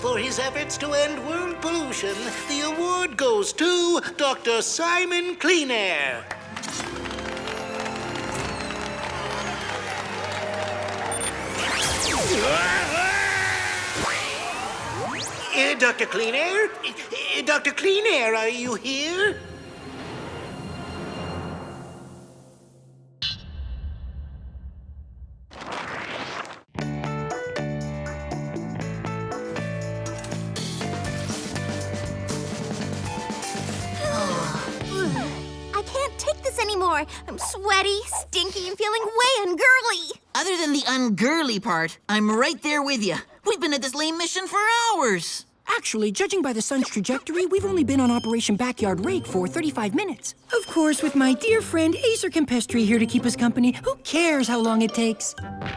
For his efforts to end world pollution, the award goes to Dr. Simon Cleanair. Dr. Cleanair? Dr. Cleanair, are you here? I can't take this anymore. I'm sweaty, stinky, and feeling way ungirly. Other than the ungirly part, I'm right there with you. We've been at this lame mission for hours. Actually, judging by the sun's trajectory, we've only been on Operation Backyard Rake for 35 minutes. Of course, with my dear friend Acer Campestri here to keep us company, who cares how long it takes? Somebody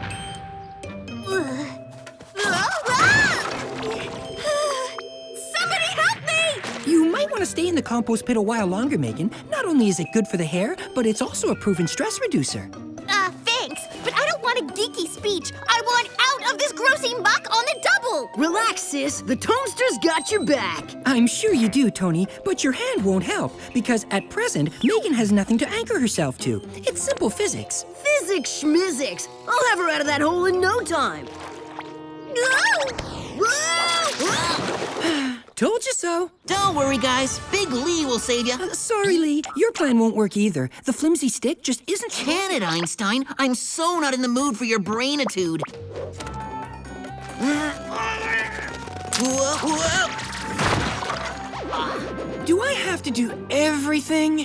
help me! You might want to stay in the compost pit a while longer, Megan. Not only is it good for the hair, but it's also a proven stress reducer. Thanks, but I don't want a geeky speech. I want out of this grossy muck on the double! Relax, sis. The toaster's got your back. I'm sure you do, Tony, but your hand won't help, because at present, Megan has nothing to anchor herself to. It's simple physics. Physics schmizzics. I'll have her out of that hole in no time. Told you so. Don't worry, guys. Big Lee will save you. Sorry, Lee. Your plan won't work either. The flimsy stick just isn't... Can it, Einstein? I'm so not in the mood for your brainitude. Do I have to do everything?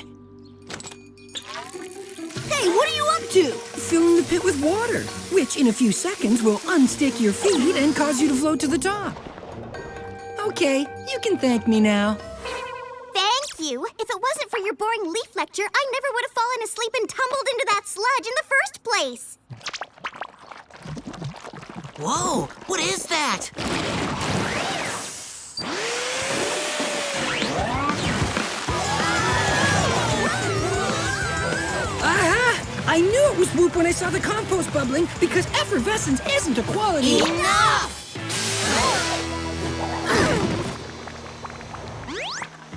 Hey, what are you up to? Filling the pit with water, which in a few seconds will unstick your feet and cause you to float to the top. Okay, you can thank me now. Thank you. If it wasn't for your boring leaf lecture, I never would have fallen asleep and tumbled into that sludge in the first place. Whoa, what is that? Aha! I knew it was Whoop when I saw the compost bubbling, because effervescence isn't a quality. Enough!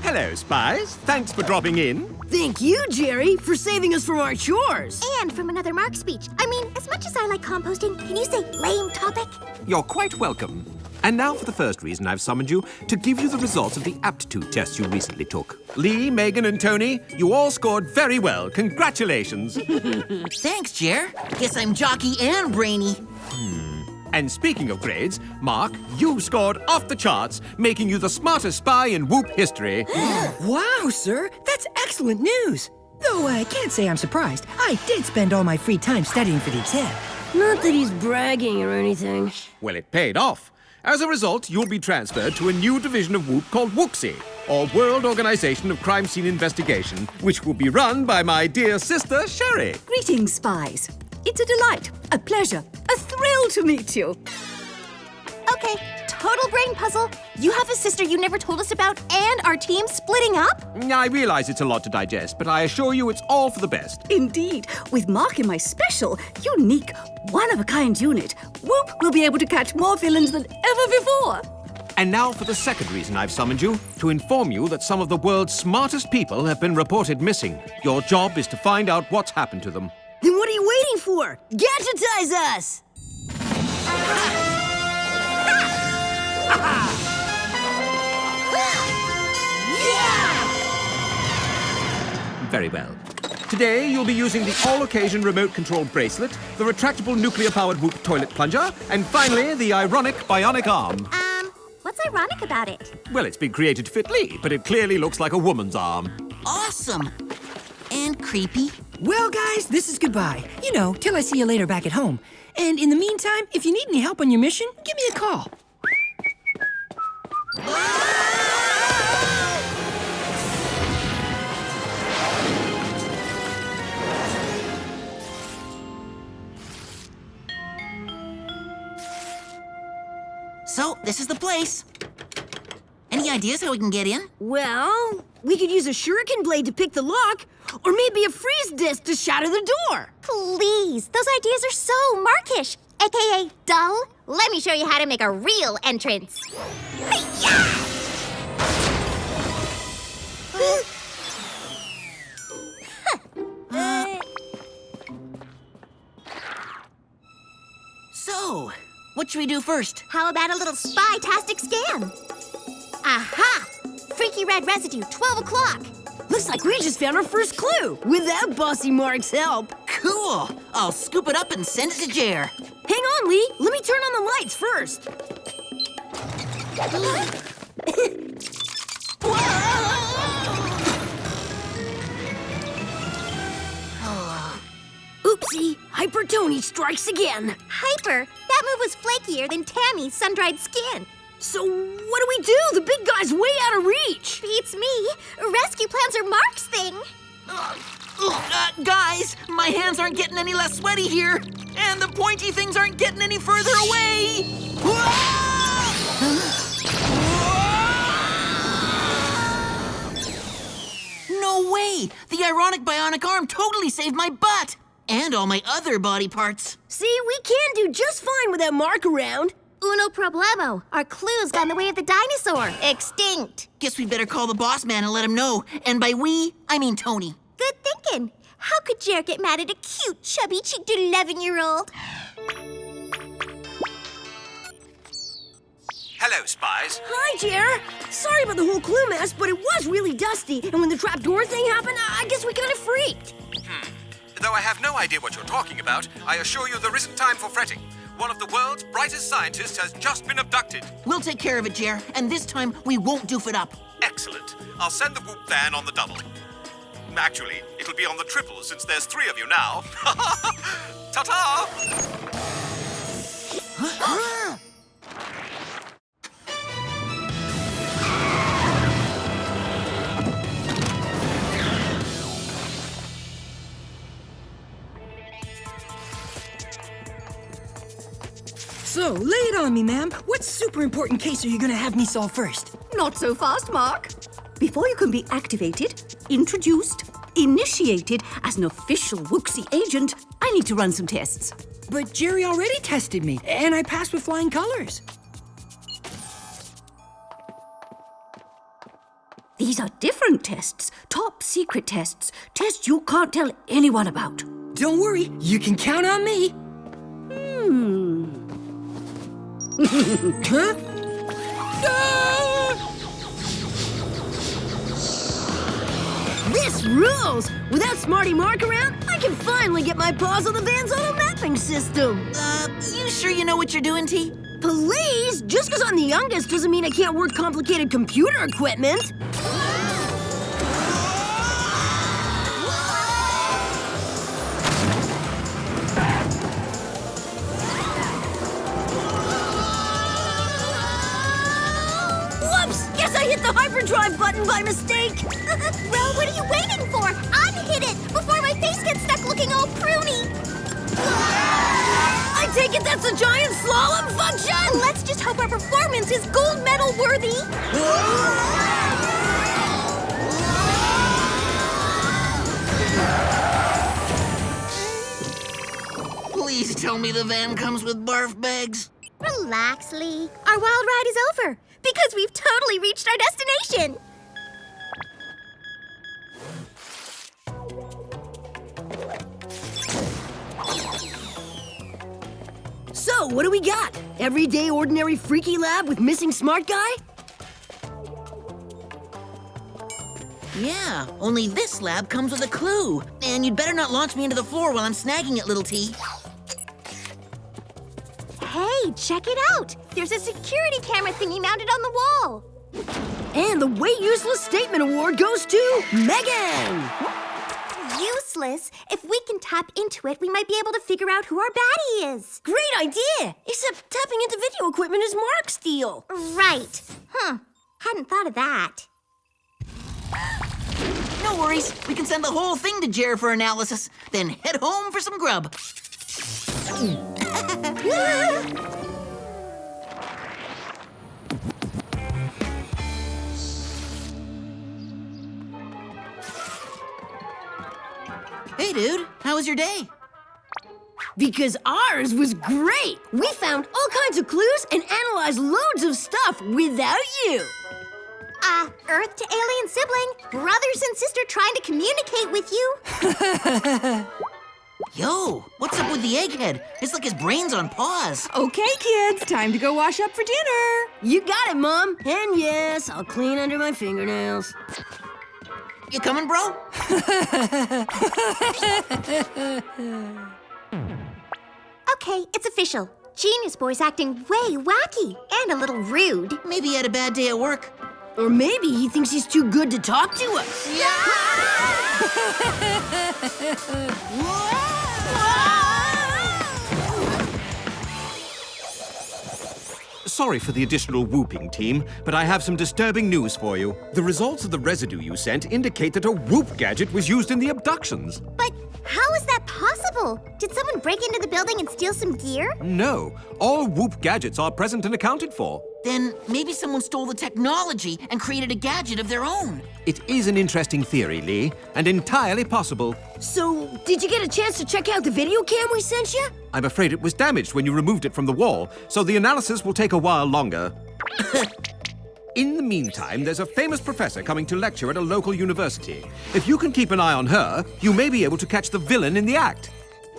Hello, Spiez. Thanks for dropping in. Thank you, Jerry, for saving us from our chores. And from another Mark speech. I mean, as much as I like composting, can you say lame topic? You're quite welcome. And now for the first reason I've summoned you, to give you the results of the aptitude test you recently took. Lee, Megan, and Tony, you all scored very well. Congratulations. Thanks, Jer. Guess I'm jockey and brainy. And speaking of grades, Mark, you scored off the charts, making you the smartest spy in Whoop history. Wow, sir, that's excellent news. Though I can't say I'm surprised. I did spend all my free time studying for the exam. Not that he's bragging or anything. Well, it paid off. As a result, you'll be transferred to a new division of Whoop called WOOCSI, or World Organization of Crime Scene Investigation, which will be run by my dear sister, Sherry. Greetings, Spies. It's a delight, a pleasure, a thrill to meet you. Okay, total brain puzzle. You have a sister you never told us about, and our team splitting up? I realize it's a lot to digest, but I assure you it's all for the best. Indeed, with Mark in my special, unique, one-of-a-kind unit, Whoop will be able to catch more villains than ever before. And now for the second reason I've summoned you, to inform you that some of the world's smartest people have been reported missing. Your job is to find out what's happened to them. Then what are you waiting for? Gadgetize us! Very well. Today, you'll be using the all-occasion remote-controlled bracelet, the retractable nuclear-powered Whoop toilet plunger, and finally, the ironic bionic arm. What's ironic about it? Well, it's been created to fit Lee, but it clearly looks like a woman's arm. Awesome. And creepy. Well, guys, this is goodbye. You know, till I see you later back at home. And in the meantime, if you need any help on your mission, give me a call. So, this is the place. Any ideas how we can get in? Well, we could use a shuriken blade to pick the lock, or maybe a freeze disc to shatter the door. Please, those ideas are so Markish. aka dull, let me show you how to make a real entrance. Hi-ya! So, what should we do first? How about a little spy-tastic scan? Aha! Freaky red residue, 12 o'clock. Looks like we just found our first clue, without Bossy Mark's help. Cool. I'll scoop it up and send it to Jer. Hang on, Lee. Let me turn on the lights first. Oopsie, Hyper Tony strikes again. Hyper, that move was flakier than Tammy's sun-dried skin. So what do we do? The big guy's way out of reach. Beats me. Rescue plans are Mark's thing. Guys, my hands aren't getting any less sweaty here, and the pointy things aren't getting any further away. No way! The ironic bionic arm totally saved my butt! And all my other body parts. See, we can do just fine without Mark around. Uno problemo. Our clue's gone the way of the dinosaur. Extinct. Guess we'd better call the boss man and let him know. And by we, I mean Tony. Good thinking. How could Jer get mad at a cute, chubby-cheeked 11-year-old? Hello, Spiez. Hi, Jer. Sorry about the whole clue mess, but it was really dusty. And when the trapdoor thing happened, I guess we kind of freaked. Though I have no idea what you're talking about, I assure you there isn't time for fretting. One of the world's brightest scientists has just been abducted. We'll take care of it, Jer, and this time we won't doof it up. Excellent. I'll send the whoop van on the double. Actually, it'll be on the triple since there's 3 of you now. Ta-ta! So, lay it on me, ma'am. What super important case are you gonna have me solve first? Not so fast, Mark. Before you can be activated, introduced, initiated as an official Wooxie agent, I need to run some tests. But Jerry already tested me, and I passed with flying colors. These are different tests, top secret tests, tests you can't tell anyone about. Don't worry, you can count on me. Huh? This rules! Without Smarty Mark around, I can finally get my paws on the van's auto mapping system. You sure you know what you're doing, T? Please? Just because I'm the youngest doesn't mean I can't work complicated computer equipment. Whoops! Guess I hit the hyperdrive button by mistake. Well, what are you waiting for? Unhit it before my face gets stuck looking all pruny. I take it that's a giant slalom function! Let's just hope our performance is gold medal worthy. Please tell me the van comes with barf bags. Relax, Lee. Our wild ride is over because we've totally reached our destination. So, what do we got? Everyday, ordinary, freaky lab with missing smart guy? Yeah, only this lab comes with a clue. And you'd better not launch me into the floor while I'm snagging it, little T. Hey, check it out. There's a security camera thingy mounted on the wall. And the Way Useless Statement Award goes to Megan! Useless? If we can tap into it, we might be able to figure out who our baddie is. Great idea! Except tapping into video equipment is Mark's deal. Right. Hadn't thought of that. No worries, we can send the whole thing to Jer for analysis, then head home for some grub. Hey, dude, how was your day? Because ours was great. We found all kinds of clues and analyzed loads of stuff without you. Earth to alien sibling, brothers and sister trying to communicate with you. Yo, what's up with the egghead? It's like his brain's on pause. Okay, kids, time to go wash up for dinner. You got it, Mom. And yes, I'll clean under my fingernails. You coming, bro? Okay, it's official. Genius Boy's acting way wacky and a little rude. Maybe he had a bad day at work. Or maybe he thinks he's too good to talk to us. Sorry for the additional whooping, team, but I have some disturbing news for you. The results of the residue you sent indicate that a whoop gadget was used in the abductions. But how is that possible? Did someone break into the building and steal some gear? No, all whoop gadgets are present and accounted for. Then maybe someone stole the technology and created a gadget of their own. It is an interesting theory, Lee, and entirely possible. So, did you get a chance to check out the video cam we sent you? I'm afraid it was damaged when you removed it from the wall, so the analysis will take a while longer. In the meantime, there's a famous professor coming to lecture at a local university. If you can keep an eye on her, you may be able to catch the villain in the act.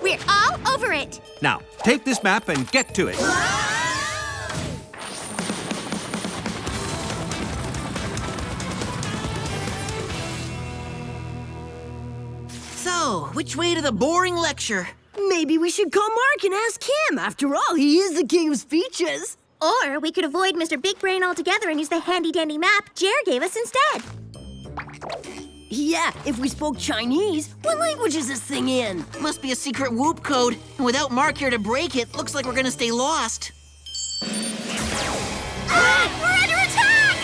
We're all over it. Now, take this map and get to it. So, which way to the boring lecture? Maybe we should call Mark and ask him. After all, he is the king of speeches. Or we could avoid Mr. Big Brain altogether and use the handy-dandy map Jer gave us instead. Yeah, if we spoke Chinese, what language is this thing in? Must be a secret whoop code. And without Mark here to break it, looks like we're gonna stay lost. We're under attack!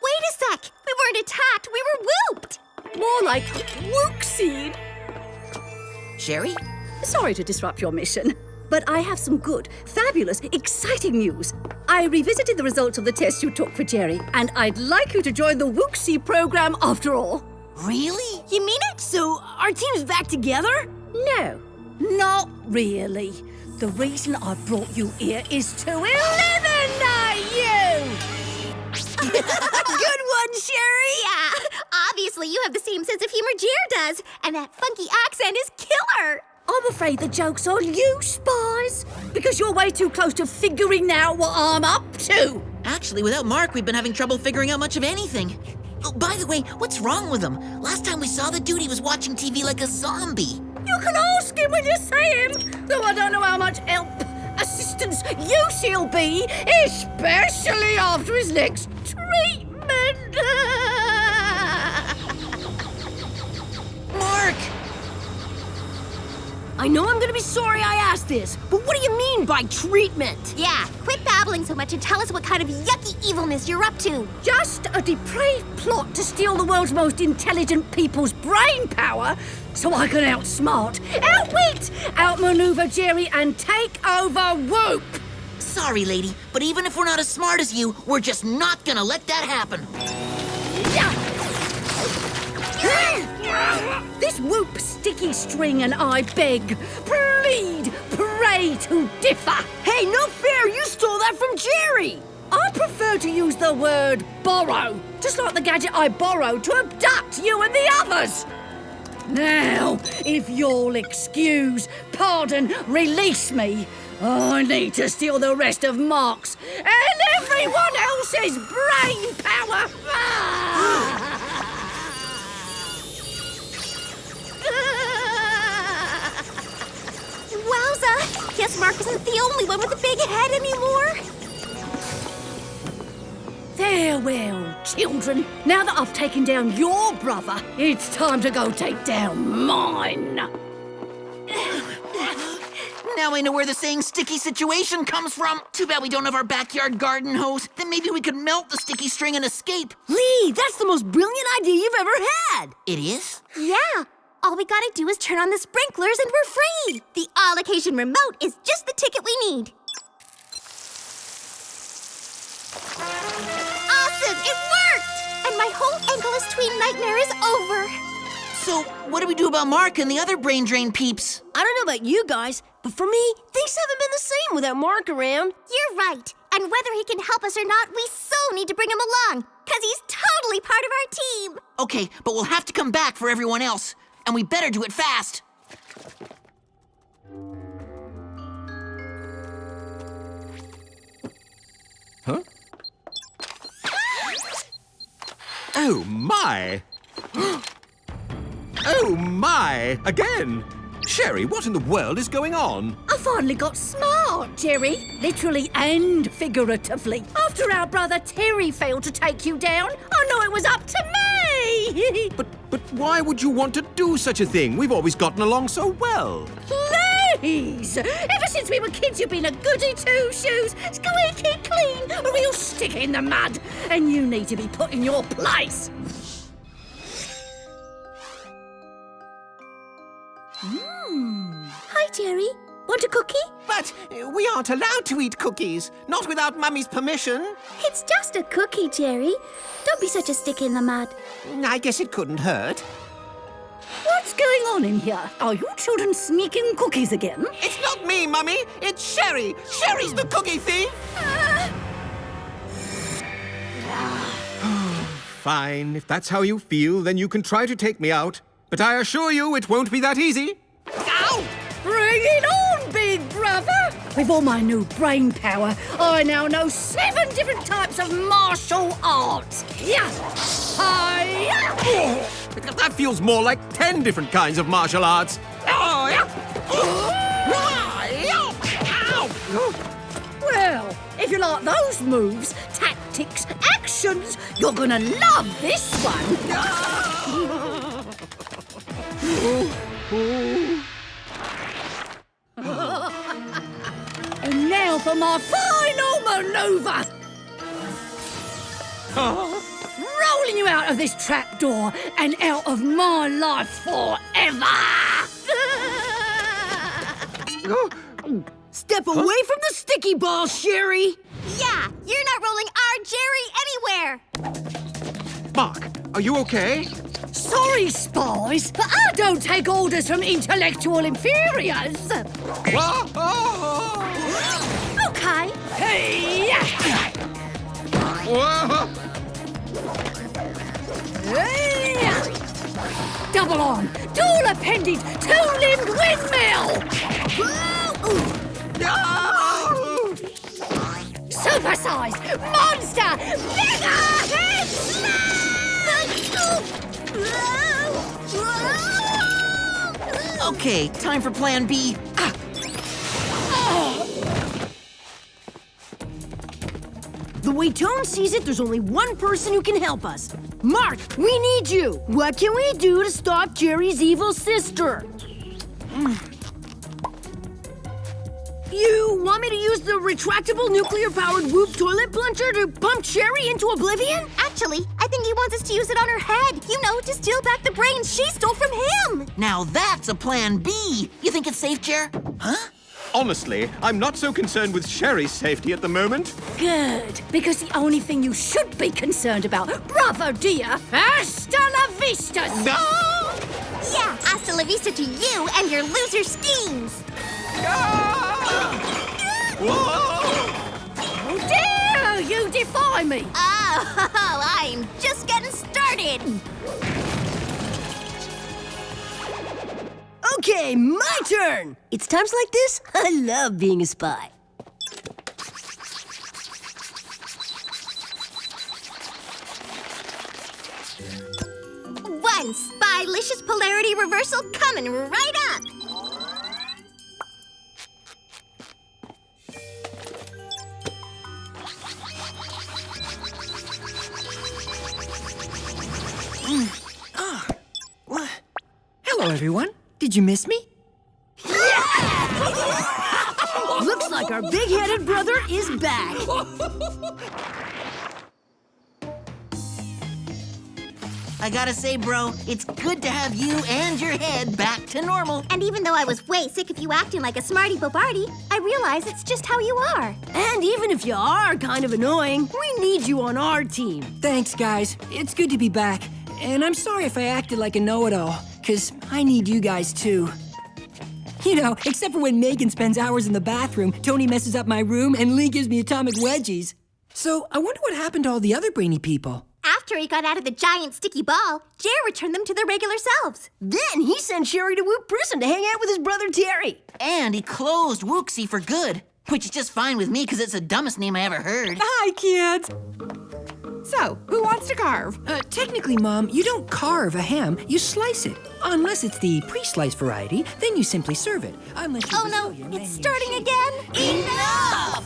Wait a sec! We weren't attacked, we were whooped! More like wooksied. Sherry? Sorry to disrupt your mission, but I have some good, fabulous, exciting news. I revisited the results of the test you took for Jerry, and I'd like you to join the Wooksy program after all. Really? You mean it? So, our team's back together? No, not really. The reason I brought you here is to eliminate you! Good one, Sherry! Yeah, obviously you have the same sense of humor Jer does, and that funky accent is killer! I'm afraid the joke's on you, Spiez, because you're way too close to figuring out what I'm up to. Actually, without Mark, we've been having trouble figuring out much of anything. Oh, by the way, what's wrong with him? Last time we saw the dude, he was watching TV like a zombie. You can ask him when you see him, though I don't know how much help, assistance use he'll be, especially after his next treatment. Mark! I know I'm gonna be sorry I asked this, but what do you mean by treatment? Yeah, quit babbling so much and tell us what kind of yucky evilness you're up to. Just a depraved plot to steal the world's most intelligent people's brain power so I can outsmart, outwit, outmaneuver Jerry and take over Whoop. Sorry, lady, but even if we're not as smart as you, we're just not gonna let that happen. This Whoop sticky string and I beg, plead, pray to differ. Hey, no fair! You stole that from Jerry! I prefer to use the word borrow, just like the gadget I borrowed to abduct you and the others. Now, if you'll excuse, pardon, release me, I need to steal the rest of Mark's and everyone else's brain power. Wowza! Guess Mark isn't the only one with a big head anymore. Farewell, children. Now that I've taken down your brother, it's time to go take down mine. Now I know where the saying sticky situation comes from. Too bad we don't have our backyard garden hose. Then maybe we could melt the sticky string and escape. Lee, that's the most brilliant idea you've ever had! It is? Yeah, all we gotta do is turn on the sprinklers and we're free. The all-occasion remote is just the ticket we need. Awesome, it worked! And my whole ankle-less tween nightmare is over. So, what do we do about Mark and the other brain drain peeps? I don't know about you guys, but for me, things haven't been the same without Mark around. You're right. And whether he can help us or not, we so need to bring him along, because he's totally part of our team. Okay, but we'll have to come back for everyone else. And we better do it fast. Huh? Oh, my! Oh, my! Again! Sherry, what in the world is going on? I finally got smart, Jerry. Literally and figuratively. After our brother Terry failed to take you down, I knew it was up to me. But why would you want to do such a thing? We've always gotten along so well. Please! Ever since we were kids, you've been a goody two-shoes, squeaky clean, a real stick in the mud. And you need to be put in your place. Hi, Jerry. Want a cookie? But we aren't allowed to eat cookies, not without Mummy's permission. It's just a cookie, Jerry. Don't be such a stick in the mud. I guess it couldn't hurt. What's going on in here? Are you children sneaking cookies again? It's not me, Mummy. It's Sherry. Sherry's the cookie thief. Fine, if that's how you feel, then you can try to take me out. But I assure you it won't be that easy. Ow! Bring it on, big brother! With all my new brain power, I now know 7 different types of martial arts. Yeah! Hi-ya! That feels more like 10 different kinds of martial arts. Oh, yeah. Well, if you like those moves, tactics, actions, you're gonna love this one. And now for my final maneuver. Rolling you out of this trapdoor and out of my life forever. Step away from the sticky ball, Sherry. Yeah, you're not rolling our Jerry anywhere. Mark, are you okay? Sorry, Spiez, but I don't take orders from intellectual inferiors. Okay. Hey! Hey! Double on, dual-appended, two-limbed windmill! Super-sized, monster, mega head Okay, time for plan B. The way Tone sees it, there's only one person who can help us. Mark, we need you. What can we do to stop Jerry's evil sister? You want me to use the retractable nuclear-powered Whoop toilet plunger to pump Sherry into oblivion? Actually, I think he wants us to use it on her head. You know, to steal back the brains she stole from him. Now that's a plan B. You think it's safe, Jer? Huh? Honestly, I'm not so concerned with Sherry's safety at the moment. Good, because the only thing you should be concerned about, bravo dear, hasta la vista! Yeah, hasta la vista to you and your loser schemes. How dare you defy me! Oh, I'm just getting started. Okay, my turn. It's times like this I love being a spy. One spy-licious polarity reversal coming right up. Hello, everyone. Did you miss me? Looks like our big-headed brother is back. I gotta say, bro, it's good to have you and your head back to normal. And even though I was way sick of you acting like a smarty bobardi, I realize it's just how you are. And even if you are kind of annoying, we need you on our team. Thanks, guys. It's good to be back. And I'm sorry if I acted like a know-it-all, 'cause I need you guys too. You know, except for when Megan spends hours in the bathroom, Tony messes up my room, and Lee gives me atomic wedgies. So I wonder what happened to all the other brainy people. After he got out of the giant sticky ball, Jer returned them to their regular selves. Then he sent Sherry to Woot Prison to hang out with his brother Terry. And he closed Wooksy for good, which is just fine with me because it's the dumbest name I ever heard. Hi, kids. So, who wants to carve? Technically, Mom, you don't carve a ham, you slice it. Unless it's the pre-sliced variety, then you simply serve it. Unless you Oh no, it's starting again. Enough!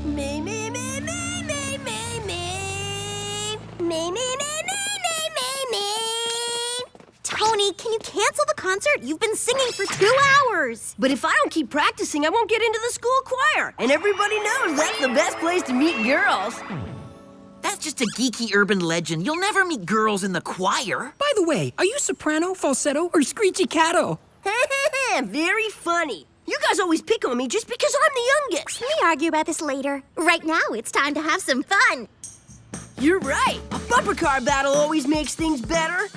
Me, me, me, me, me, me, me. Me, me, me, me, me, me, me. Tony, can you cancel the concert? You've been singing for 2 hours. But if I don't keep practicing, I won't get into the school choir. And everybody knows that's the best place to meet girls. That's just a geeky urban legend. You'll never meet girls in the choir. By the way, are you soprano, falsetto, or screechy catto? Very funny. You guys always pick on me just because I'm the youngest. We argue about this later. Right now, it's time to have some fun. You're right. A bumper car battle always makes things better.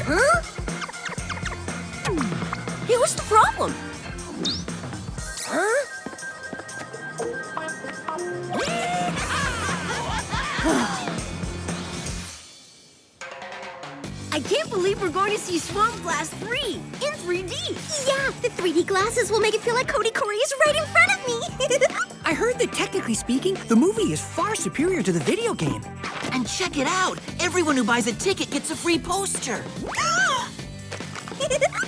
Huh? Hey, what's the problem? Huh? I can't believe we're going to see Swamp Blast 3 in 3D. Yeah, the 3D glasses will make it feel like Cody Corey is right in front of me. I heard that technically speaking, the movie is far superior to the video game. And check it out. Everyone who buys a ticket gets a free poster.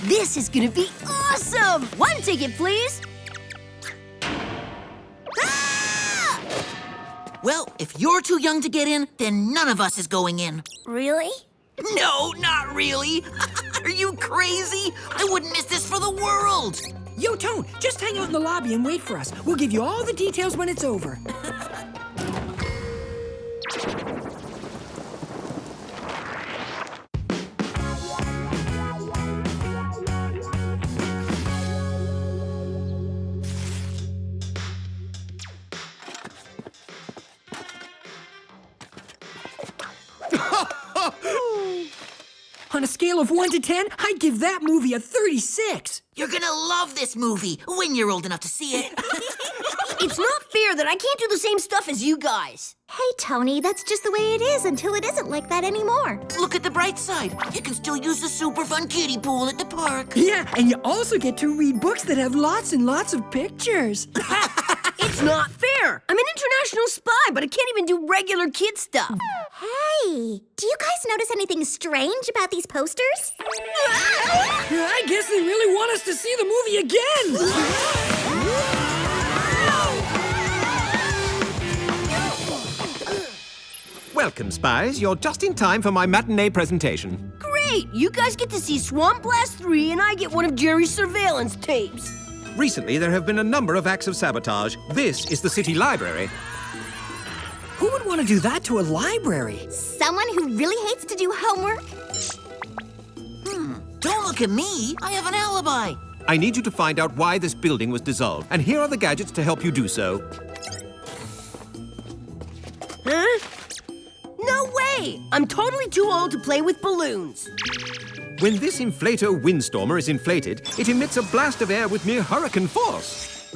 This is gonna be awesome! 1 ticket, please. Well, if you're too young to get in, then none of us is going in. Really? No, not really. Are you crazy? I wouldn't miss this for the world. Yo, Tone, just hang out in the lobby and wait for us. We'll give you all the details when it's over. On a scale of 1 to 10, I'd give that movie a 36. You're gonna love this movie when you're old enough to see it. It's not fair that I can't do the same stuff as you guys. Hey, Tony, that's just the way it is until it isn't like that anymore. Look at the bright side. You can still use the super fun kiddie pool at the park. Yeah, and you also get to read books that have lots and lots of pictures. It's not fair. I'm an international spy, but I can't even do regular kid stuff. Hey, do you guys notice anything strange about these posters? I guess they really want us to see the movie again. Welcome, Spies. You're just in time for my matinee presentation. Great! You guys get to see Swamp Blast 3, and I get one of Jerry's surveillance tapes. Recently, there have been a number of acts of sabotage. This is the city library. Who would want to do that to a library? Someone who really hates to do homework? Don't look at me. I have an alibi. I need you to find out why this building was dissolved, and here are the gadgets to help you do so. Huh? No way! I'm totally too old to play with balloons. When this inflator windstormer is inflated, it emits a blast of air with mere hurricane force.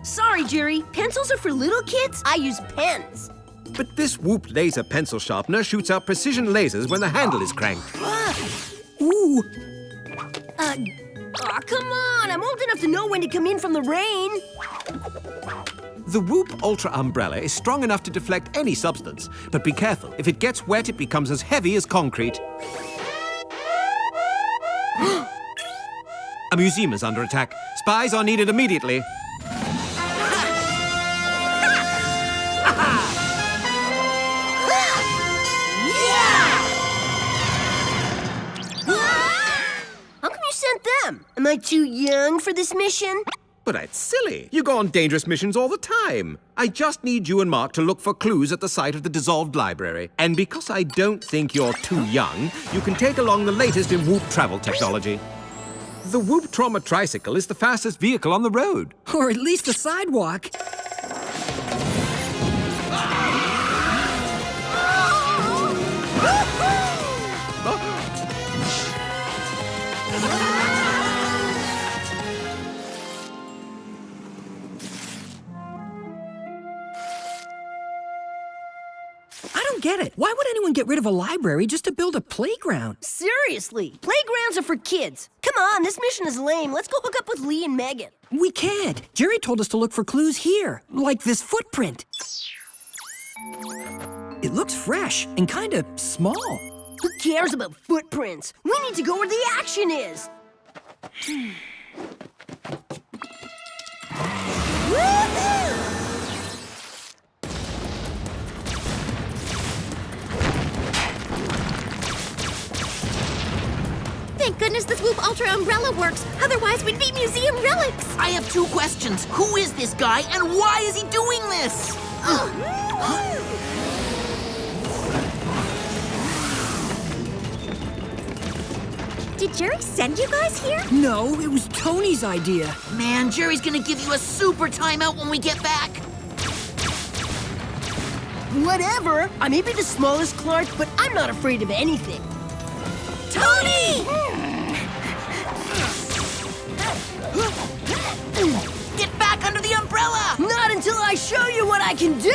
Sorry, Jerry. Pencils are for little kids. I use pens. But this Whoop laser pencil sharpener shoots out precision lasers when the handle is cranked. Ooh. Come on. I'm old enough to know when to come in from the rain. The Whoop Ultra Umbrella is strong enough to deflect any substance, but be careful. If it gets wet, it becomes as heavy as concrete. A museum is under attack. Spies are needed immediately. How come you sent them? Am I too young for this mission? But that's silly. You go on dangerous missions all the time. I just need you and Mark to look for clues at the site of the dissolved library. And because I don't think you're too young, you can take along the latest in Whoop travel technology. The Whoop Trauma Tricycle is the fastest vehicle on the road. Or at least the sidewalk. I don't get it. Why would anyone get rid of a library just to build a playground? Seriously, playgrounds are for kids. Come on, this mission is lame. Let's go hook up with Lee and Megan. We can't. Jerry told us to look for clues here, like this footprint. It looks fresh and kind of small. Who cares about footprints? We need to go where the action is. Woohoo! Thank goodness this Whoop Ultra Umbrella works. Otherwise, we'd be museum relics. I have 2 questions. Who is this guy, and why is he doing this? Did Jerry send you guys here? No, it was Tony's idea. Man, Jerry's gonna give you a super timeout when we get back. Whatever. I may be the smallest Clark, but I'm not afraid of anything. Tony! Get back under the umbrella! Not until I show you what I can do!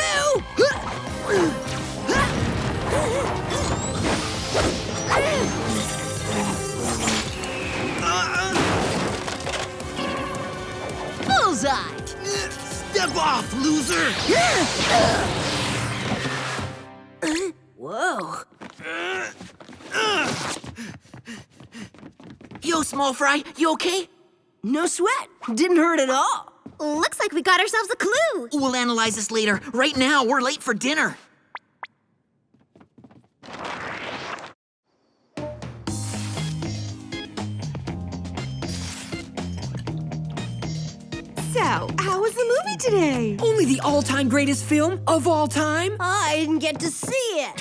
Bullseye! Step off, loser! Whoa. Yo, small fry, you okay? No sweat. Didn't hurt at all. Looks like we got ourselves a clue. We'll analyze this later. Right now, we're late for dinner. So, how was the movie today? Only the all-time greatest film of all time? I didn't get to see it.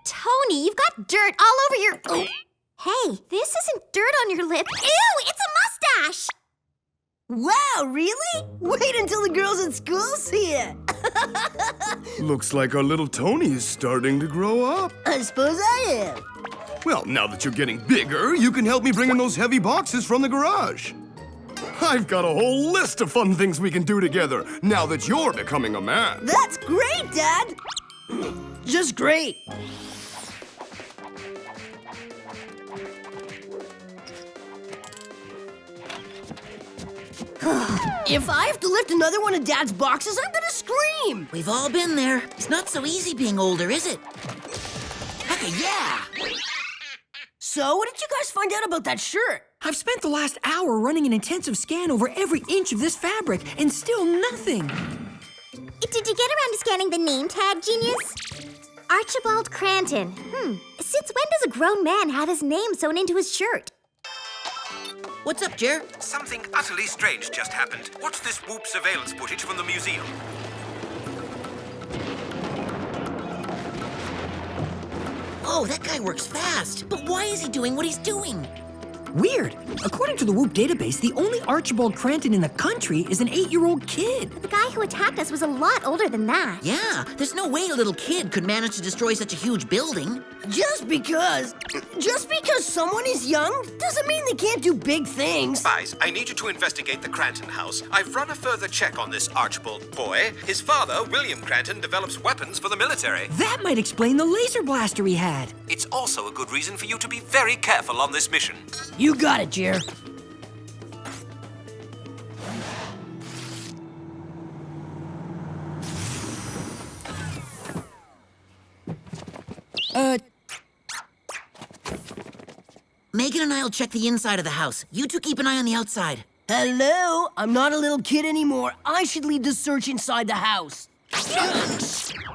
Tony, you've got dirt all over your... Hey, this isn't dirt on your lip. Ew, it's a mustache! Wow, really? Wait until the girls at school see it. Looks like our little Tony is starting to grow up. I suppose I am. Well, now that you're getting bigger, you can help me bring in those heavy boxes from the garage. I've got a whole list of fun things we can do together now that you're becoming a man. That's great, Dad. Just great. If I have to lift another one of Dad's boxes, I'm gonna scream! We've all been there. It's not so easy being older, is it? Hecka yeah! So, what did you guys find out about that shirt? I've spent the last hour running an intensive scan over every inch of this fabric, and still nothing. Did you get around to scanning the name tag, genius? Archibald Cranton. Since when does a grown man have his name sewn into his shirt? What's up, Jer? Something utterly strange just happened. What's this Whoop surveillance footage from the museum? Oh, that guy works fast. But why is he doing what he's doing? Weird. According to the Whoop database, the only Archibald Cranton in the country is an 8-year-old kid. The guy who attacked us was a lot older than that. Yeah, there's no way a little kid could manage to destroy such a huge building. Just because someone is young doesn't mean they can't do big things. Spiez, I need you to investigate the Cranton house. I've run a further check on this Archibald boy. His father, William Cranton, develops weapons for the military. That might explain the laser blaster he had. It's also a good reason for you to be very careful on this mission. You got it, Jer. Megan and I'll check the inside of the house. You two keep an eye on the outside. Hello? I'm not a little kid anymore. I should lead the search inside the house.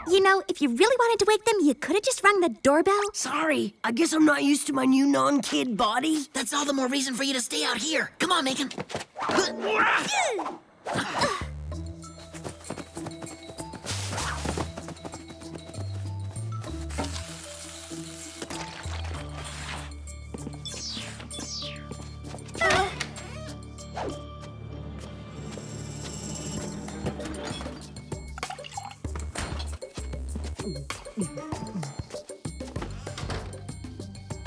You know, if you really wanted to wake them, you could have just rung the doorbell. Sorry, I guess I'm not used to my new non-kid body. That's all the more reason for you to stay out here. Come on, Megan.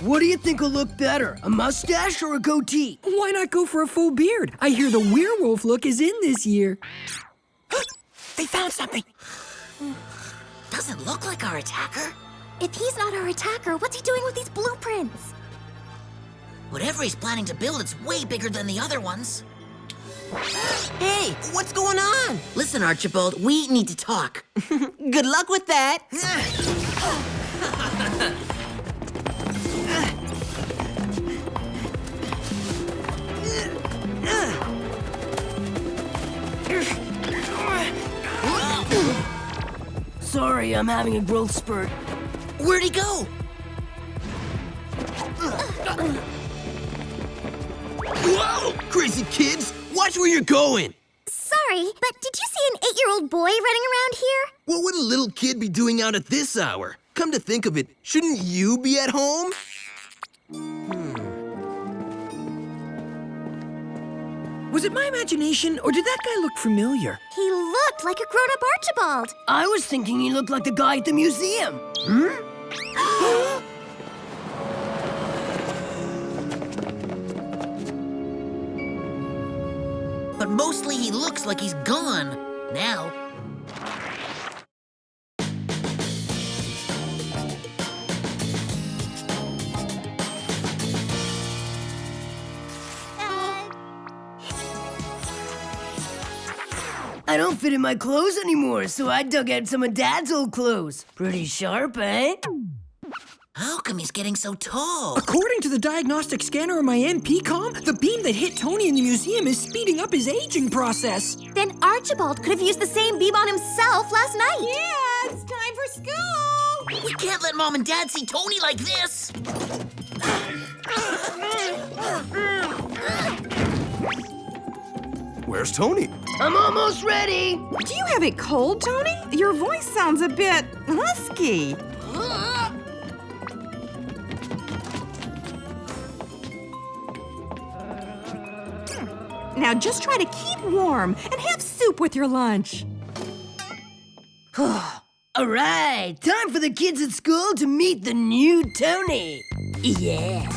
What do you think will look better, a mustache or a goatee? Why not go for a full beard? I hear the werewolf look is in this year. They found something. Doesn't look like our attacker. If he's not our attacker, what's he doing with these blueprints? Whatever he's planning to build, it's way bigger than the other ones. Hey, what's going on? Listen, Archibald, we need to talk. Good luck with that. Sorry, I'm having a growth spurt. Where'd he go? Whoa! Crazy kids, watch where you're going. Sorry, but did you see an 8-year-old boy running around here? What would a little kid be doing out at this hour? Come to think of it, shouldn't you be at home? Was it my imagination, or did that guy look familiar? He looked like a grown-up Archibald. I was thinking he looked like the guy at the museum. But mostly he looks like he's gone. Now. I don't fit in my clothes anymore, so I dug out some of Dad's old clothes. Pretty sharp, eh? How come he's getting so tall? According to the diagnostic scanner on my MP-COM, the beam that hit Tony in the museum is speeding up his aging process. Then Archibald could have used the same beam on himself last night. Yeah, it's time for school. We can't let Mom and Dad see Tony like this. Where's Tony? I'm almost ready. Do you have it cold, Tony? Your voice sounds a bit husky. Now just try to keep warm and have soup with your lunch. All right, time for the kids at school to meet the new Tony. Yeah.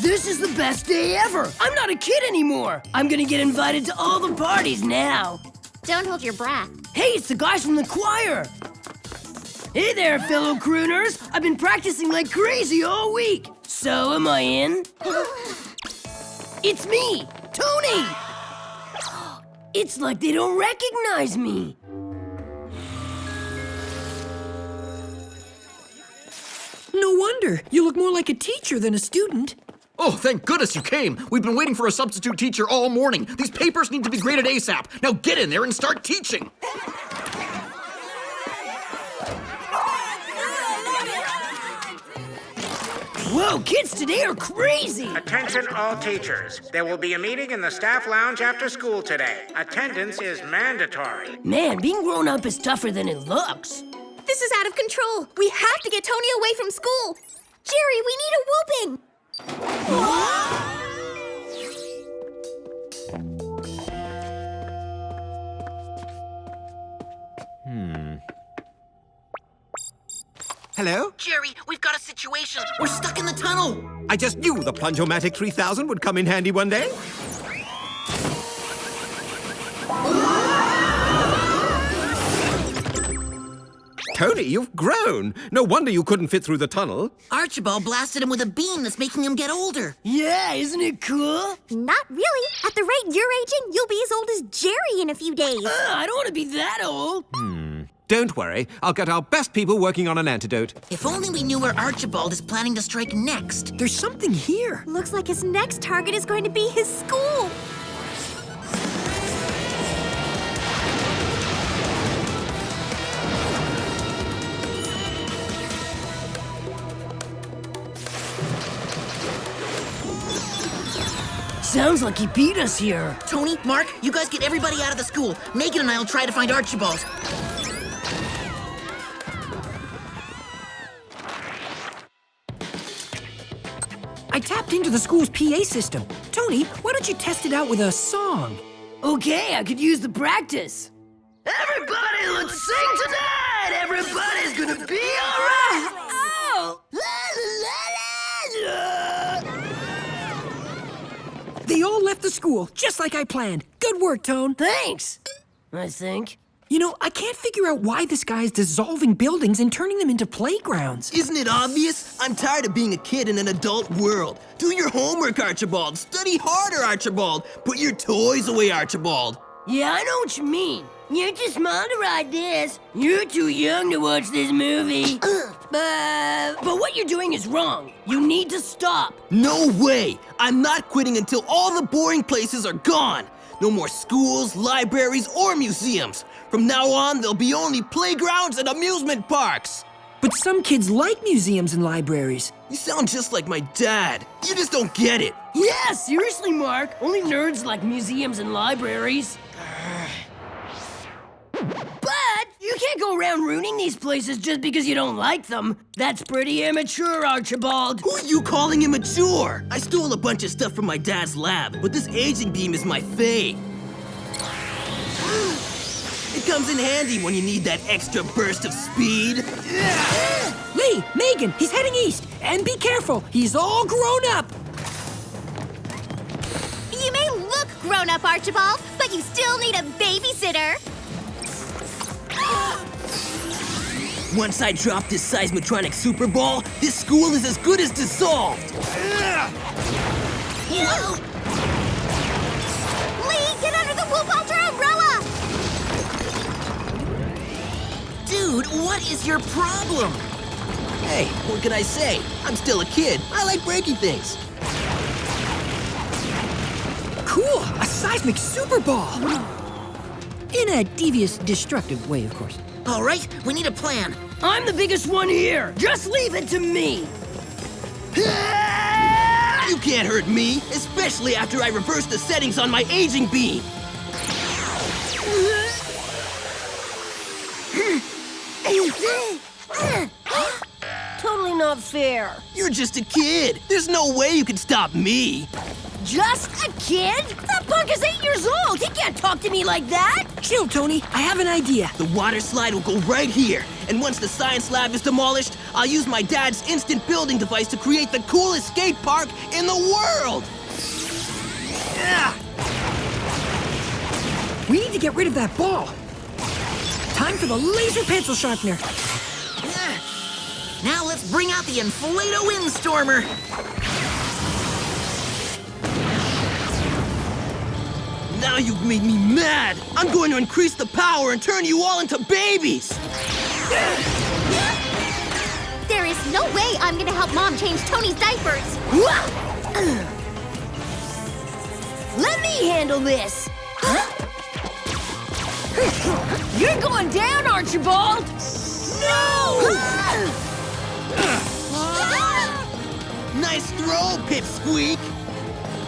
This is the best day ever. I'm not a kid anymore. I'm gonna get invited to all the parties now. Don't hold your breath. Hey, it's the guys from the choir. Hey there, fellow crooners. I've been practicing like crazy all week. So, am I in? It's me, Tony. It's like they don't recognize me. No wonder. You look more like a teacher than a student. Oh, thank goodness you came. We've been waiting for a substitute teacher all morning. These papers need to be graded ASAP. Now get in there and start teaching. Whoa, kids today are crazy. Attention all teachers. There will be a meeting in the staff lounge after school today. Attendance is mandatory. Man, being grown up is tougher than it looks. This is out of control. We have to get Tony away from school. Jerry, we need a whooping. Hello? Jerry, we've got a situation. We're stuck in the tunnel. I just knew the Plunge-O-Matic 3000 would come in handy one day. Tony, you've grown. No wonder you couldn't fit through the tunnel. Archibald blasted him with a beam that's making him get older. Yeah, isn't it cool? Not really. At the rate you're aging, you'll be as old as Jerry in a few days. I don't want to be that old. Don't worry. I'll get our best people working on an antidote. If only we knew where Archibald is planning to strike next. There's something here. Looks like his next target is going to be his school. Sounds like he beat us here. Tony, Mark, you guys get everybody out of the school. Megan and I will try to find Archibald. I tapped into the school's PA system. Tony, why don't you test it out with a song? Okay, I could use the practice. Everybody, let's sing tonight! Everybody's gonna be alright! Oh! They all left the school, just like I planned. Good work, Tone. Thanks, I think. You know, I can't figure out why this guy is dissolving buildings and turning them into playgrounds. Isn't it obvious? I'm tired of being a kid in an adult world. Do your homework, Archibald. Study harder, Archibald. Put your toys away, Archibald. Yeah, I know what you mean. You're too small to ride this. You're too young to watch this movie. But what you're doing is wrong. You need to stop. No way! I'm not quitting until all the boring places are gone. No more schools, libraries, or museums. From now on, there'll be only playgrounds and amusement parks. But some kids like museums and libraries. You sound just like my dad. You just don't get it. Yeah, seriously, Mark. Only nerds like museums and libraries. But you can't go around ruining these places just because you don't like them. That's pretty immature, Archibald. Who are you calling immature? I stole a bunch of stuff from my dad's lab, but this aging beam is my fave. It comes in handy when you need that extra burst of speed. Lee, Megan, he's heading east. And be careful, he's all grown up. You may look grown up, Archibald, but you still need a babysitter. Once I drop this seismotronic super ball, this school is as good as dissolved. Lee, get under the Whoop Ultra umbrella! Dude, what is your problem? Hey, what can I say? I'm still a kid. I like breaking things. Cool, a seismic super ball. In a devious, destructive way, of course. All right, we need a plan. I'm the biggest one here. Just leave it to me. You can't hurt me, especially after I reverse the settings on my aging beam. fair. You're just a kid. There's no way you can stop me. Just a kid? That punk is 8 years old. He can't talk to me like that. Chill, Tony. I have an idea. The water slide will go right here. And once the science lab is demolished, I'll use my dad's instant building device to create the coolest skate park in the world. Yeah. We need to get rid of that ball. Time for the laser pencil sharpener. Now let's bring out the Inflato Windstormer. Now you've made me mad. I'm going to increase the power and turn you all into babies. There is no way I'm gonna help Mom change Tony's diapers. Let me handle this. You're going down, Archibald. No! Nice throw, Pipsqueak.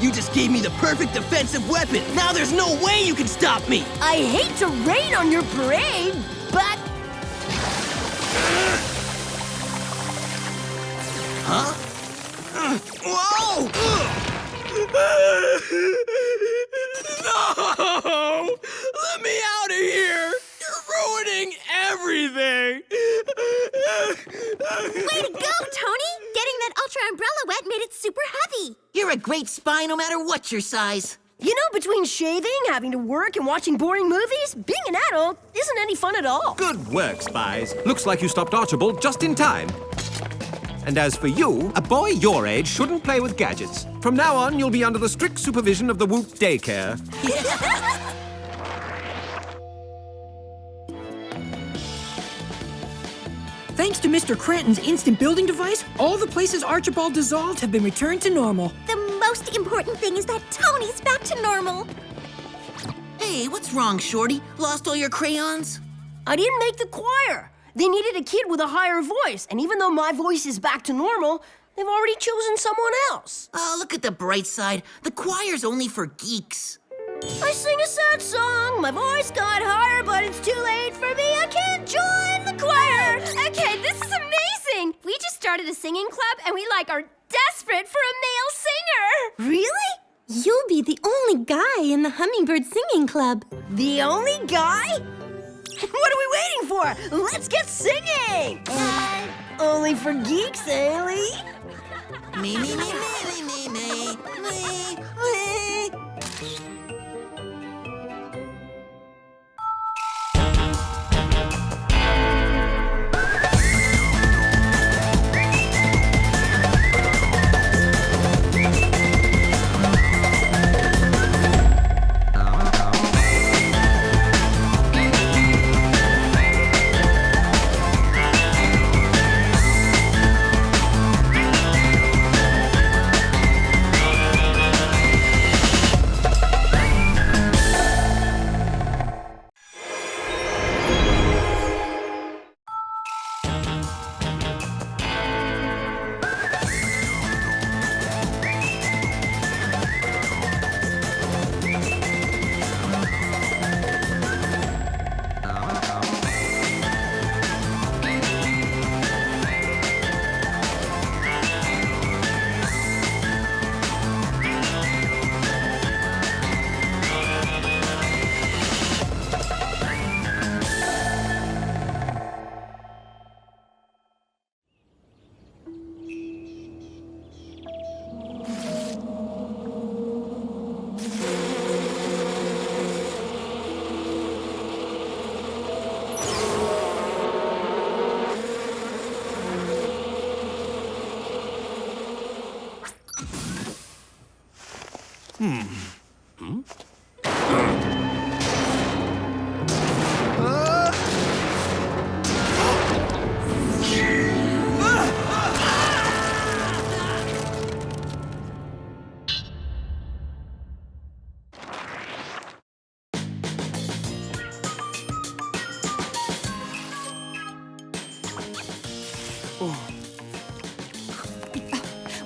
You just gave me the perfect defensive weapon. Now there's no way you can stop me. I hate to rain on your parade, but... Huh? Whoa! No! Let me out of here! You're ruining everything! Way to go, Tony! Getting that Ultra umbrella wet made it super heavy. You're a great spy no matter what your size. You know, between shaving, having to work, and watching boring movies, being an adult isn't any fun at all. Good work, Spiez. Looks like you stopped Archibald just in time. And as for you, a boy your age shouldn't play with gadgets. From now on, you'll be under the strict supervision of the Whoop Daycare. Thanks to Mr. Cranton's instant building device, all the places Archibald dissolved have been returned to normal. The most important thing is that Tony's back to normal. Hey, what's wrong, Shorty? Lost all your crayons? I didn't make the choir. They needed a kid with a higher voice, and even though my voice is back to normal, they've already chosen someone else. Oh, look at the bright side. The choir's only for geeks. I sing a sad song, my voice got higher, but it's too late for me, I can't join the choir. Okay, this is amazing. We just started a singing club and we are desperate for a male singer. Really? You'll be the only guy in the Hummingbird Singing Club. The only guy? What are we waiting for? Let's get singing! Only for geeks, eh, Lee? Me, me, me, me, me, me, me, me.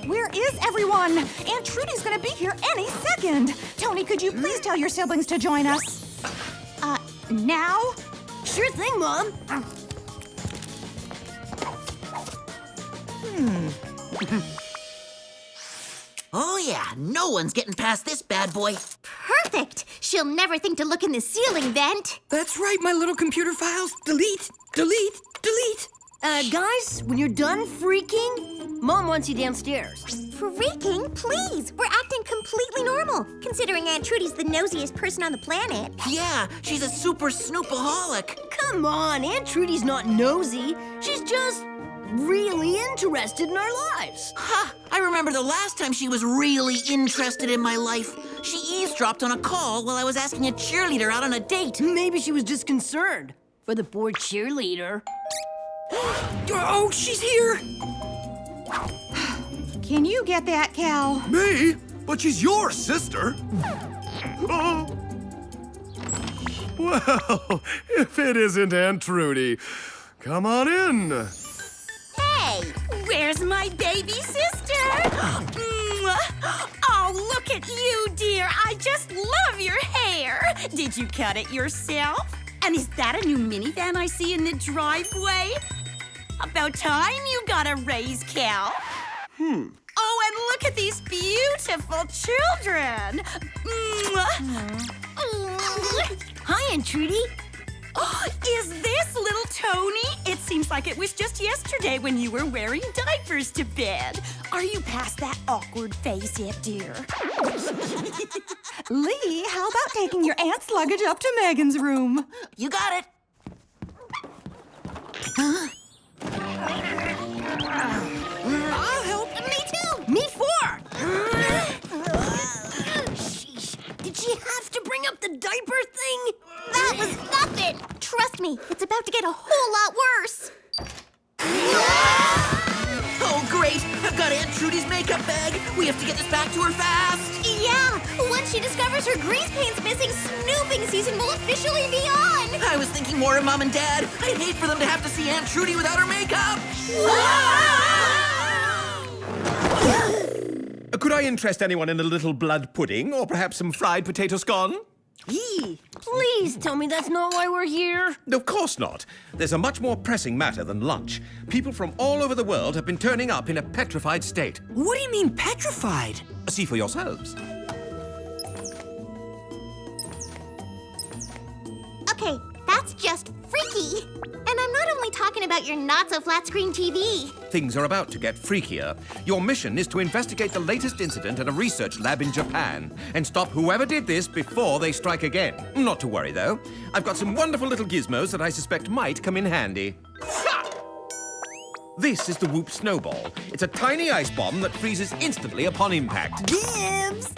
Where is everyone? Aunt Trudy's gonna be here any second. Tony, could you please tell your siblings to join us? Now? Sure thing, Mom. Oh yeah, no one's getting past this bad boy. Perfect! She'll never think to look in the ceiling vent. That's right, my little computer files. Delete, delete, delete. Guys, when you're done freaking, Mom wants you downstairs. Freaking, please! We're acting completely normal, considering Aunt Trudy's the nosiest person on the planet. Yeah, she's a super snoopaholic. Come on, Aunt Trudy's not nosy. She's just really interested in our lives. Ha! I remember the last time she was really interested in my life. She eavesdropped on a call while I was asking a cheerleader out on a date. Maybe she was just concerned for the poor cheerleader. Oh, she's here. Can you get that, Cal? Me? But she's your sister. Oh. Well, if it isn't Aunt Trudy, come on in. Hey, where's my baby sister? Oh, look at you, dear. I just love your hair. Did you cut it yourself? And is that a new minivan I see in the driveway? About time you got a raise, Cal. Oh, and look at these beautiful children. Hi, Aunt Trudy. Oh, is this little Tony? It seems like it was just yesterday when you were wearing diapers to bed. Are you past that awkward phase yet, dear? Lee, how about taking your aunt's luggage up to Megan's room? You got it. I'll help. Me too. Me four. Sheesh. Did she have to bring up the diaper thing? That was nothing! Trust me, it's about to get a whole lot worse. Oh, great! I've got Aunt Trudy's makeup bag. We have to get this back to her fast. Yeah, once she discovers her grease paint's missing, snooping season will officially be on. I was thinking more of Mom and Dad. I'd hate for them to have to see Aunt Trudy without her makeup. Could I interest anyone in a little blood pudding or perhaps some fried potato scone? Yee. Please tell me that's not why we're here. Of course not. There's a much more pressing matter than lunch. People from all over the world have been turning up in a petrified state. What do you mean petrified? See for yourselves. Okay, that's just freaky. And I'm not only talking about your not-so-flat-screen TV. Things are about to get freakier. Your mission is to investigate the latest incident at a research lab in Japan and stop whoever did this before they strike again. Not to worry, though. I've got some wonderful little gizmos that I suspect might come in handy. This is the Whoop Snowball. It's a tiny ice bomb that freezes instantly upon impact. Gibbs.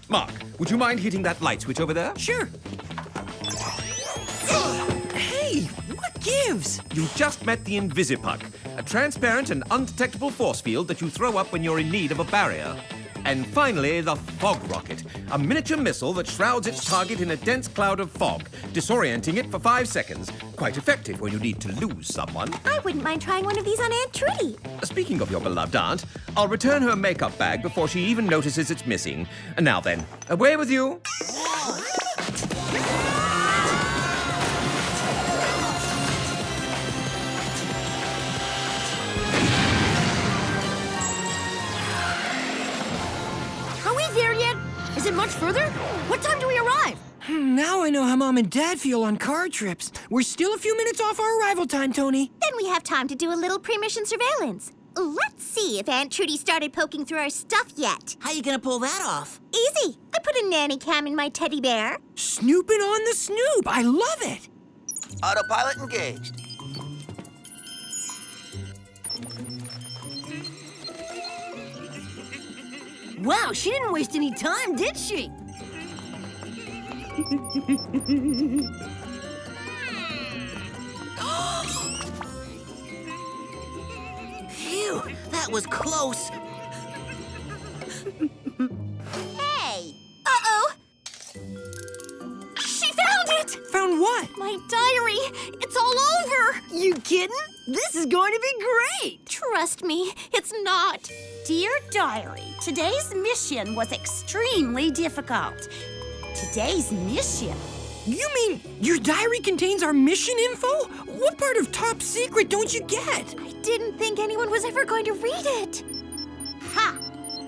Mark, would you mind hitting that light switch over there? Sure. Hey, what gives? You just met the Invisipuck, a transparent and undetectable force field that you throw up when you're in need of a barrier. And finally, the Fog Rocket, a miniature missile that shrouds its target in a dense cloud of fog, disorienting it for 5 seconds. Quite effective when you need to lose someone. I wouldn't mind trying one of these on Aunt Trudy. Speaking of your beloved aunt, I'll return her makeup bag before she even notices it's missing. And now then, away with you. Is it much further? What time do we arrive? Now I know how Mom and Dad feel on car trips. We're still a few minutes off our arrival time, Tony. Then we have time to do a little pre-mission surveillance. Let's see if Aunt Trudy started poking through our stuff yet. How you gonna pull that off? Easy. I put a nanny cam in my teddy bear. Snooping on the snoop. I love it. Autopilot engaged. Wow, she didn't waste any time, did she? Phew, that was close. Hey! Uh-oh! She found it! Found what? My diary! It's all over! You kidding? This is going to be great! Trust me, it's not. Dear Diary, today's mission was extremely difficult. Today's mission You mean your diary contains our mission info? What part of top secret don't you get? I didn't think anyone was ever going to read it. Ha!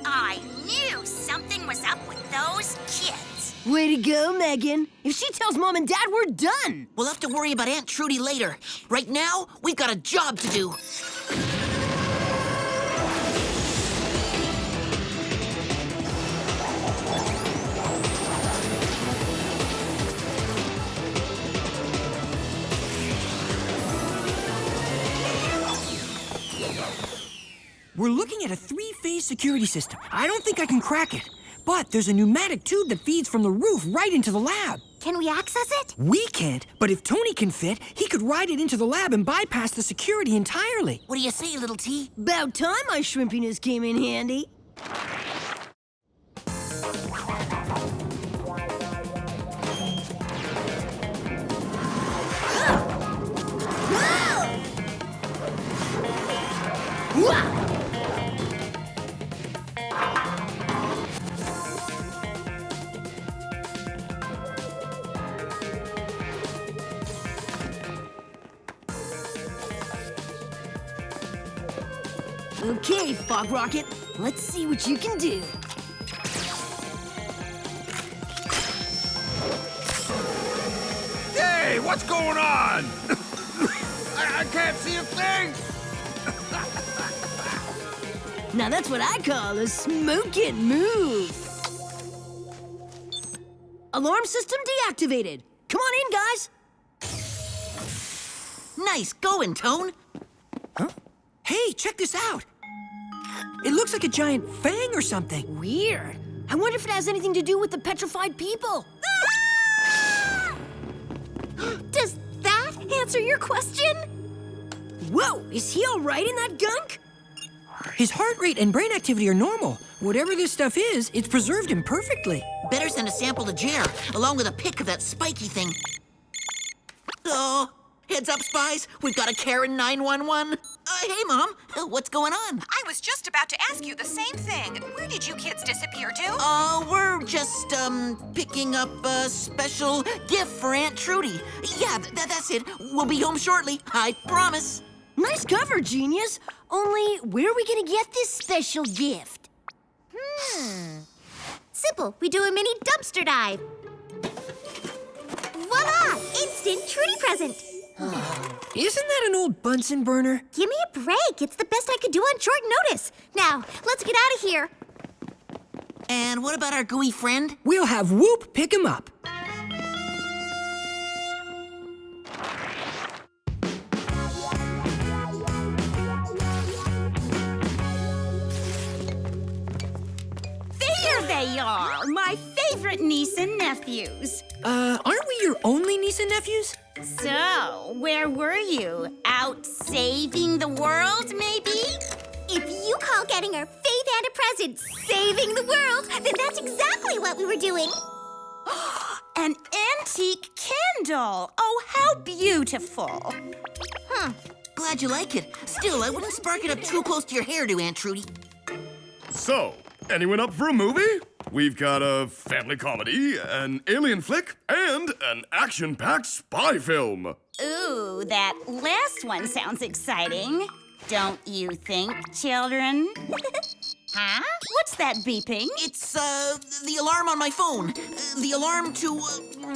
I knew something was up with those kids. Way to go, Megan. If she tells Mom and Dad, we're done. We'll have to worry about Aunt Trudy later. Right now, we've got a job to do. We're looking at a 3-phase security system. I don't think I can crack it. But there's a pneumatic tube that feeds from the roof right into the lab. Can we access it? We can't, but if Tony can fit, he could ride it into the lab and bypass the security entirely. What do you say, little T? About time my shrimpiness came in handy. Okay, Fog Rocket, let's see what you can do. Hey, what's going on? I can't see a thing. Now that's what I call a smoking move. Alarm system deactivated. Come on in, guys. Nice going, Tone. Huh? Hey, check this out. It looks like a giant fang or something. Weird. I wonder if it has anything to do with the petrified people. Does that answer your question? Whoa, is he all right in that gunk? His heart rate and brain activity are normal. Whatever this stuff is, it's preserved him perfectly. Better send a sample to Jer, along with a pic of that spiky thing. Oh, heads up, Spiez. We've got a Karen 911. Hey, Mom. What's going on? I was just about to ask you the same thing. Where did you kids disappear to? We're just, picking up a special gift for Aunt Trudy. Yeah, that's it. We'll be home shortly. I promise. Nice cover, genius. Only, where are we gonna get this special gift? Simple. We do a mini dumpster dive. Voila! Instant Trudy present. Isn't that an old Bunsen burner? Give me a break. It's the best I could do on short notice. Now, let's get out of here. And what about our gooey friend? We'll have Whoop pick him up. There they are, my favorite niece and nephews. Aren't we your only niece and nephews? So, where were you? Out saving the world, maybe? If you call getting our Faith and a present saving the world, then that's exactly what we were doing. An antique candle. Oh, how beautiful. Glad you like it. Still, I wouldn't spark it up too close to your hairdo, Aunt Trudy. So, anyone up for a movie? We've got a family comedy, an alien flick, and an action-packed spy film. Ooh, that last one sounds exciting. Don't you think, children? Huh? What's that beeping? It's, the alarm on my phone. The alarm to,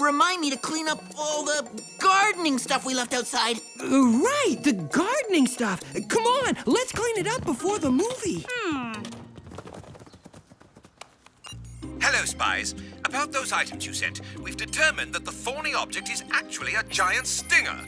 remind me to clean up all the gardening stuff we left outside. Right, the gardening stuff. Come on, let's clean it up before the movie. Hello, Spiez. About those items you sent, we've determined that the thorny object is actually a giant stinger.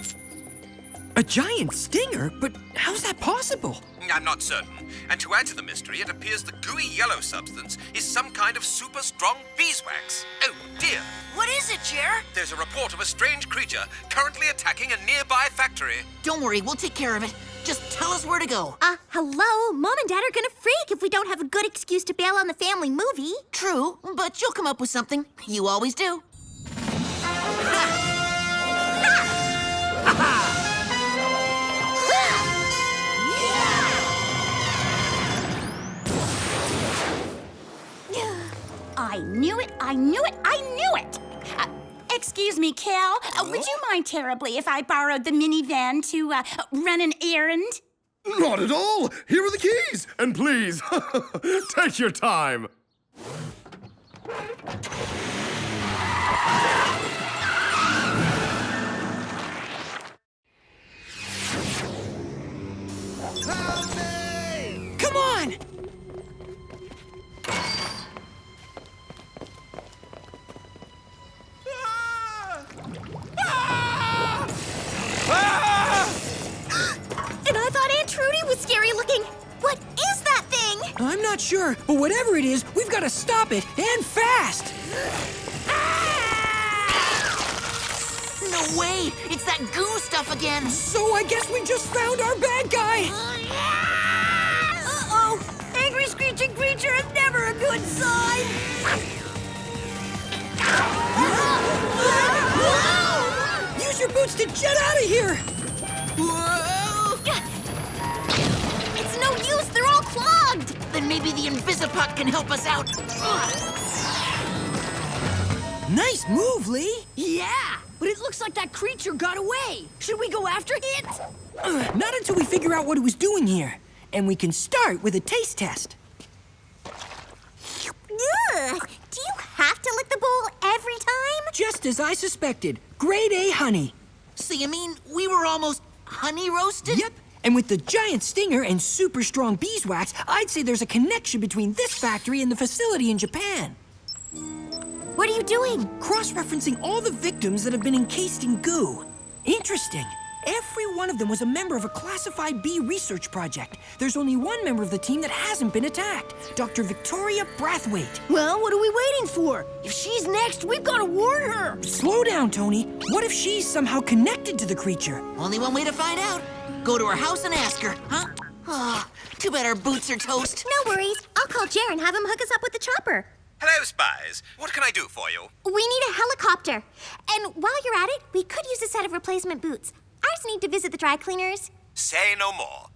A giant stinger? But how's that possible? I'm not certain. And to add to the mystery, it appears the gooey yellow substance is some kind of super strong beeswax. Oh, dear. What is it, Jer? There's a report of a strange creature currently attacking a nearby factory. Don't worry, we'll take care of it. Just tell us where to go. Hello? Mom and Dad are gonna freak if we don't have a good excuse to bail on the family movie. True, but you'll come up with something. You always do. I knew it, I knew it, I knew it! Excuse me, me, Cal. Would you mind terribly if I borrowed the minivan to run an errand? Not at all. Here are the keys. And please, take your time. Come on! And I thought Aunt Trudy was scary looking. What is that thing? I'm not sure, but whatever it is, we've got to stop it, and fast! No way! It's that goo stuff again! So I guess we just found our bad guy! Uh-oh! Angry screeching creature is never a good sign! Use your boots to jet out of here! It's no use, they're all clogged. Then maybe the Invisipuck can help us out. Nice move, Lee! Yeah, but it looks like that creature got away. Should we go after it? Not until we figure out what it was doing here. And we can start with a taste test. Ugh. Do you have to lick the bowl every time? Just as I suspected. Grade A honey. So you mean we were almost honey roasted? Yep. And with the giant stinger and super strong beeswax, I'd say there's a connection between this factory and the facility in Japan. What are you doing? Cross-referencing all the victims that have been encased in goo. Interesting. Every one of them was a member of a classified bee research project. There's only one member of the team that hasn't been attacked, Dr. Victoria Brathwaite. Well, what are we waiting for? If she's next, we've got to warn her. Slow down, Tony. What if she's somehow connected to the creature? Only one way to find out. Go to her house and ask her, huh? Oh, too bad our boots are toast. No worries. I'll call Jer and have him hook us up with the chopper. Hello, Spiez. What can I do for you? We need a helicopter. And while you're at it, we could use a set of replacement boots. Ours need to visit the dry cleaners. Say no more.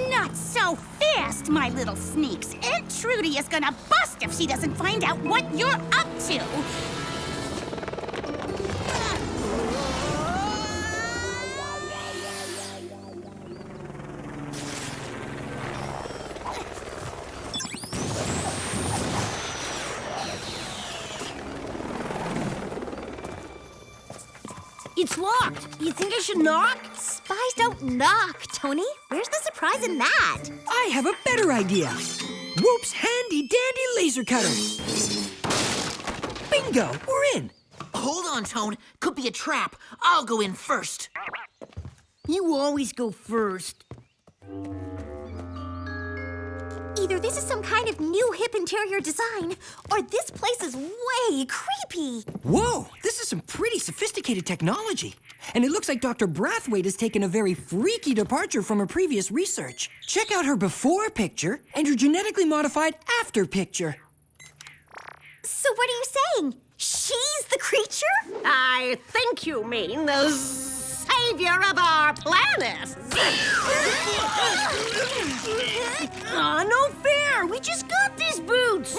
Not so fast, my little sneaks. Aunt Trudy is gonna bust if she doesn't find out what you're up to. It's locked. You think I should knock? Spies don't knock, Tony. Where's the surprise in that? I have a better idea. Whoop's handy-dandy laser cutter. Bingo! We're in. Hold on, Tone. Could be a trap. I'll go in first. You always go first. Either this is some kind of new hip interior design, or this place is way creepy. Whoa, this is some pretty sophisticated technology. And it looks like Dr. Brathwaite has taken a very freaky departure from her previous research. Check out her before picture and her genetically modified after picture. So what are you saying? She's the creature? I think you mean the savior of our planet. No fair. We just got these boots.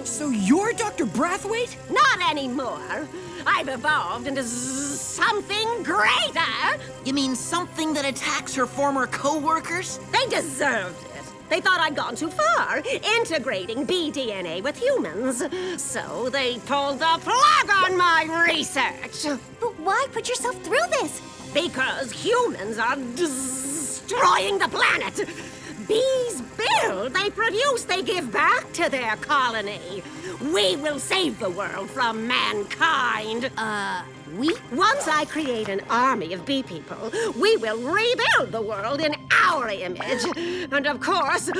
So you're Dr. Brathwaite? Not anymore. I've evolved into something greater. You mean something that attacks her former co-workers? They deserved it. They thought I'd gone too far, integrating bee DNA with humans. So they pulled the plug on my research. But why put yourself through this? Because humans are destroying the planet. Bees build, they produce, they give back to their colony. We will save the world from mankind. We? Once I create an army of bee people, we will rebuild the world in our image. And of course,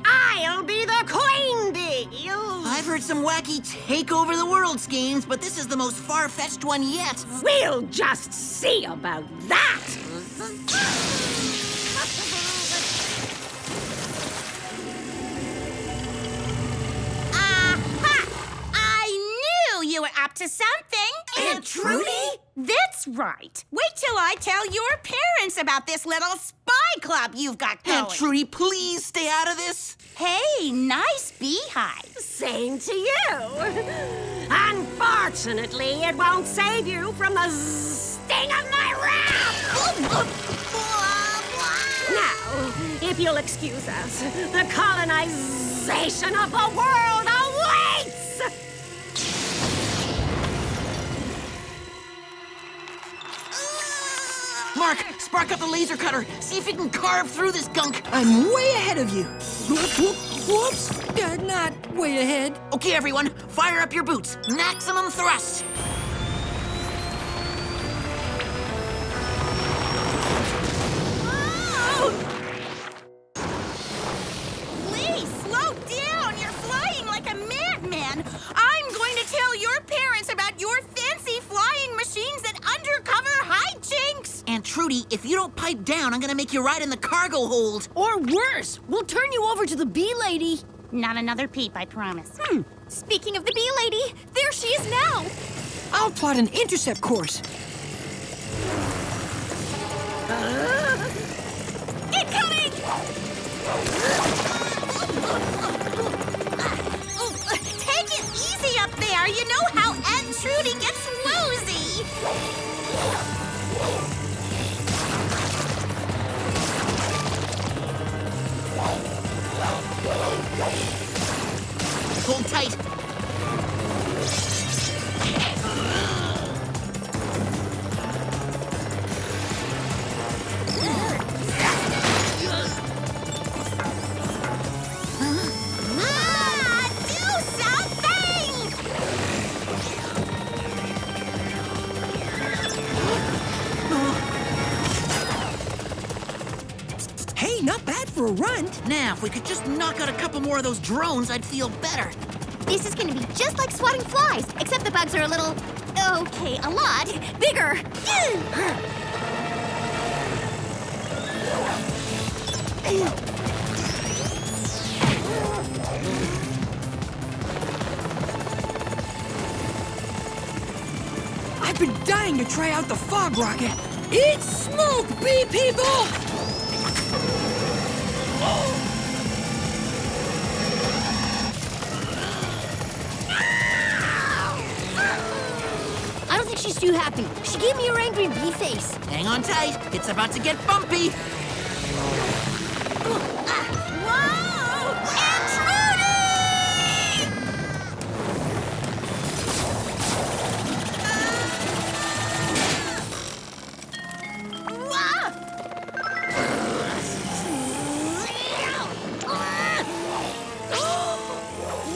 I'll be the queen bee. I've heard some wacky take over the world schemes, but this is the most far-fetched one yet. We'll just see about that. Aha! I knew you were up to something. Aunt Trudy? That's right. Wait till I tell your parents about this little spy club you've got going. Aunt Trudy, please stay out of this. Hey, nice beehive. Same to you. Unfortunately, it won't save you from the sting of my wrath. Now, if you'll excuse us, the colonization of the world awaits! Mark, spark up the laser cutter. See if you can carve through this gunk. I'm way ahead of you. Whoops. Not way ahead. Okay, everyone, fire up your boots. Maximum thrust. Lee, slow down. You're flying like a madman. I'm going to tell your parents about your fancy flying machines and undercover hijinks. Aunt Trudy, if you don't pipe down, I'm gonna make you ride in the cargo hold. Or worse, we'll turn you over to the bee lady. Not another peep, I promise. Speaking of the bee lady, there she is now. I'll plot an intercept course. Incoming! Take it easy up there. You know how Aunt Trudy gets woozy. Hold tight. Do something! Hey, not bad for a run. Now, if we could just knock out a couple more of those drones, I'd feel better. This is gonna be just like swatting flies, except the bugs are a little, okay, a lot bigger. I've been dying to try out the fog rocket. It's smoke, bee people! I don't think she's too happy. She gave me her angry bee face. Hang on tight. It's about to get bumpy. Whoa! Aunt Trudy!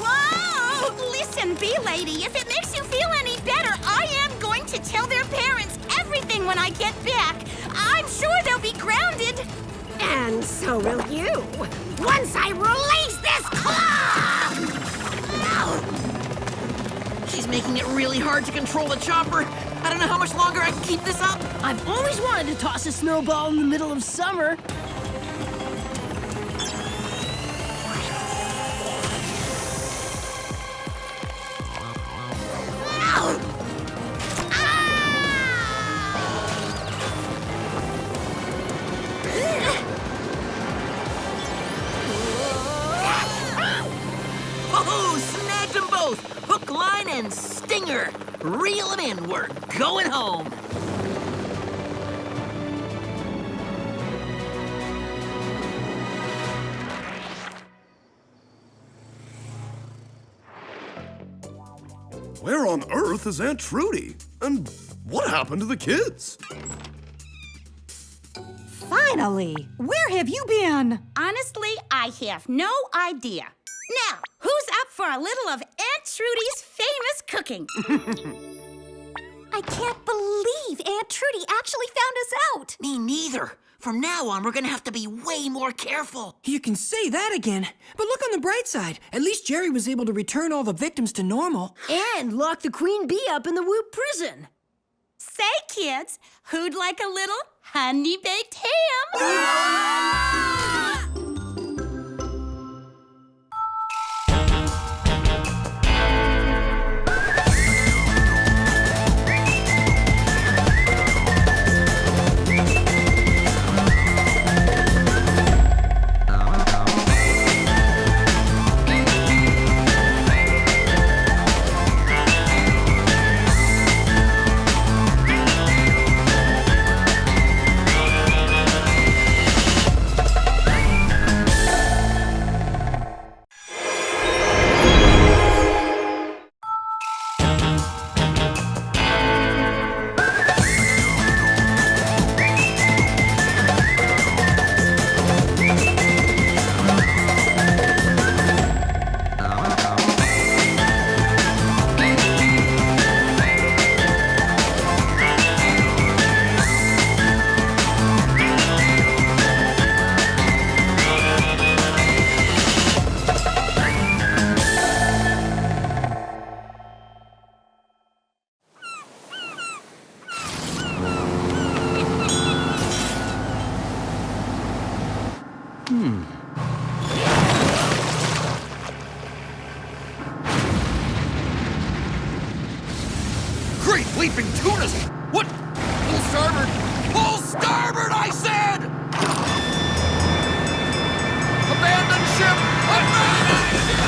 Whoa! Listen, bee lady, if it makes you feel any better, I am going to tell their parents everything when I get back. I'm sure they'll be grounded. And so will you, once I release this claw! She's making it really hard to control the chopper. I don't know how much longer I can keep this up. I've always wanted to toss a snowball in the middle of summer. Oh, snagged them both. Hook, line, and stinger. Reel them in. We're going home. Where on earth is Aunt Trudy? And what happened to the kids? Finally! Where have you been? Honestly, I have no idea. Now, who's up for a little of Aunt Trudy's famous cooking? I can't believe Aunt Trudy actually found us out. Me neither. From now on, we're gonna have to be way more careful. You can say that again. But look on the bright side. At least Jerry was able to return all the victims to normal. And lock the queen bee up in the Whoop prison. Say, kids, who'd like a little honey-baked ham? sleeping tunas! What? Pull starboard! Pull starboard, I said! Abandon ship! Abandon ship!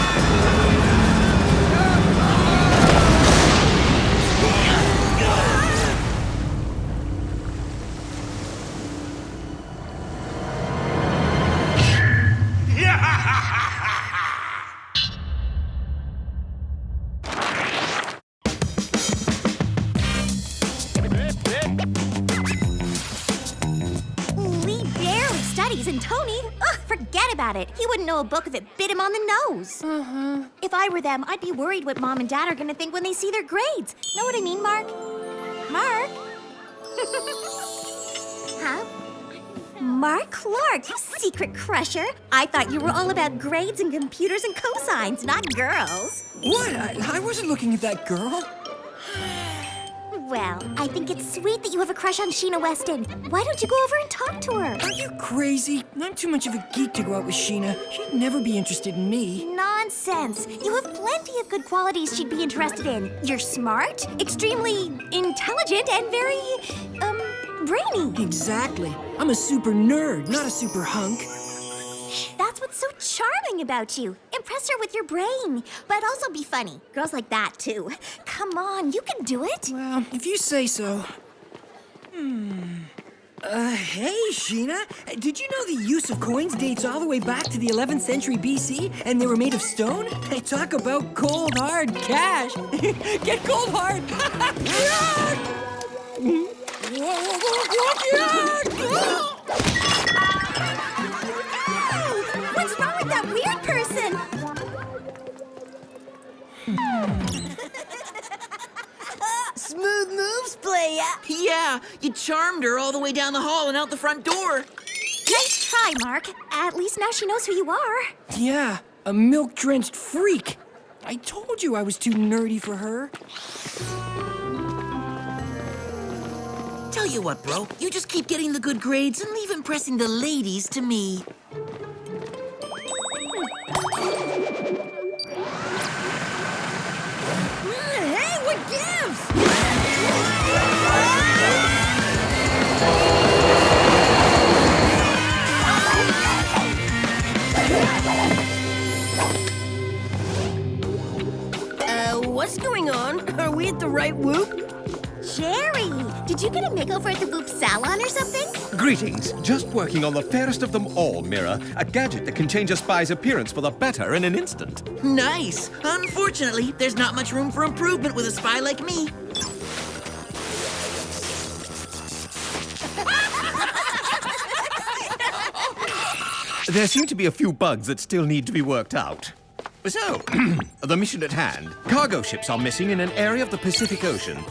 Lee barely studies, and Tony, ugh, forget about it. He wouldn't know a book if it bit him on the nose. If I were them, I'd be worried what Mom and Dad are gonna think when they see their grades. Know what I mean, Mark? Mark? Huh? Mark Clark, you secret crusher. I thought you were all about grades and computers and cosines, not girls. What? I wasn't looking at that girl. Well, I think it's sweet that you have a crush on Sheena Weston. Why don't you go over and talk to her? Are you crazy? I'm too much of a geek to go out with Sheena. She'd never be interested in me. Nonsense. You have plenty of good qualities she'd be interested in. You're smart, extremely intelligent, and very, brainy. Exactly. I'm a super nerd, not a super hunk. That's what's so charming about you. Impress her with your brain, but also be funny. Girls like that, too. Come on, you can do it. Well, if you say so. Hey, Sheena. Did you know the use of coins dates all the way back to the 11th century BC, and they were made of stone? They talk about cold, hard cash. Get cold, hard. What's wrong with that weird person? Smooth moves, playa. Yeah, you charmed her all the way down the hall and out the front door. Nice try, Mark. At least now she knows who you are. Yeah, a milk-drenched freak. I told you I was too nerdy for her. Tell you what, bro. You just keep getting the good grades and leave impressing the ladies to me. Hey, what gives? What's going on? Are we at the right whoop? Jerry, did you get a makeover at the Boop Salon or something? Greetings. Just working on the fairest of them all, Mirror. A gadget that can change a spy's appearance for the better in an instant. Nice. Unfortunately, there's not much room for improvement with a spy like me. There seem to be a few bugs that still need to be worked out. So, the mission at hand. Cargo ships are missing in an area of the Pacific Ocean.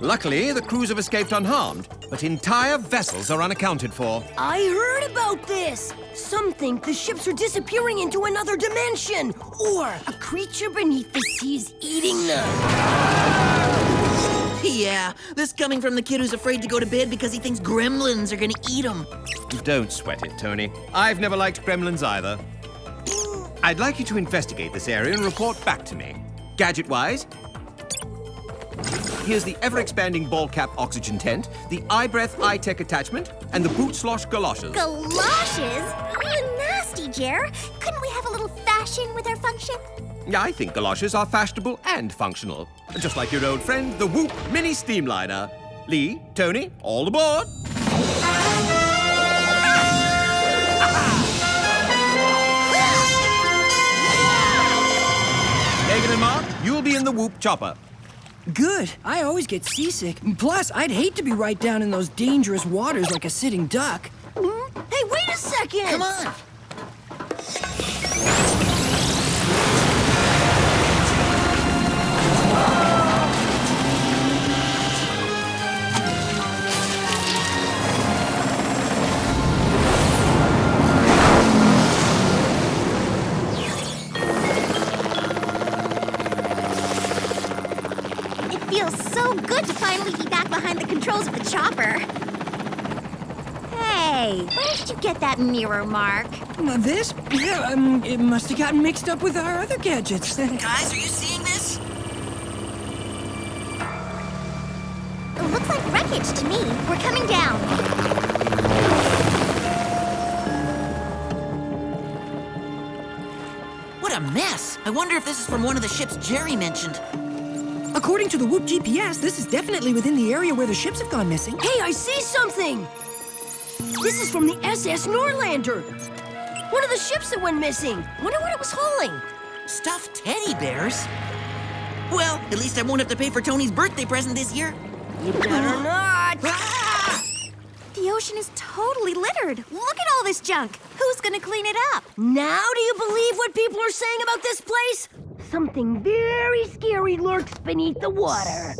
Luckily, the crews have escaped unharmed, but entire vessels are unaccounted for. I heard about this! Some think the ships are disappearing into another dimension, or a creature beneath the sea is eating them. Yeah, this coming from the kid who's afraid to go to bed because he thinks gremlins are gonna eat him. Don't sweat it, Tony. I've never liked gremlins either. I'd like you to investigate this area and report back to me. Gadget-wise, here's the ever-expanding ball cap oxygen tent, the eye-breath eye-tech attachment, and the boot slosh galoshes. Galoshes? Ooh, nasty, Jer. Couldn't we have a little fashion with our function? I think galoshes are fashionable and functional. Just like your old friend, the Whoop Mini Steamliner. Lee, Tony, all aboard! Megan and Mark, you'll be in the Whoop Chopper. Good. I always get seasick. Plus, I'd hate to be right down in those dangerous waters like a sitting duck. Hey, wait a second! Come on. Feels so good to finally be back behind the controls of the chopper. Hey, where did you get that mirror, Mark? This? Yeah, it must have gotten mixed up with our other gadgets. Guys, are you seeing this? wreckage to me. We're coming down. What a mess! I wonder if this is from one of the ships Jerry mentioned. According to the Whoop GPS, this is definitely within the area where the ships have gone missing. Hey, I see something! This is from the SS Norlander. One of the ships that went missing. Wonder what it was hauling. Stuffed teddy bears? Well, at least I won't have to pay for Tony's birthday present this year. You better not! The ocean is totally littered. Look at all this junk. Who's gonna clean it up? Now do you believe what people are saying about this place? Something very scary lurks beneath the water.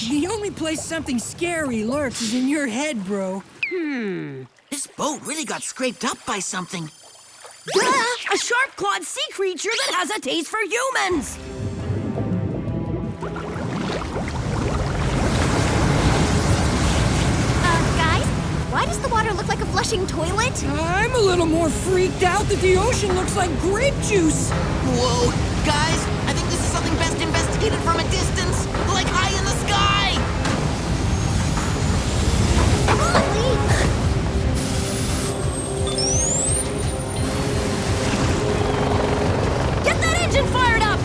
The only place something scary lurks is in your head, bro. This boat really got scraped up by something. Duh! A sharp-clawed sea creature that has a taste for humans! Guys, why does the water look like a flushing toilet? I'm a little more freaked out that the ocean looks like grape juice. Whoa, guys, I think this is something best investigated from a distance, like high in the sky! Get that engine fired up!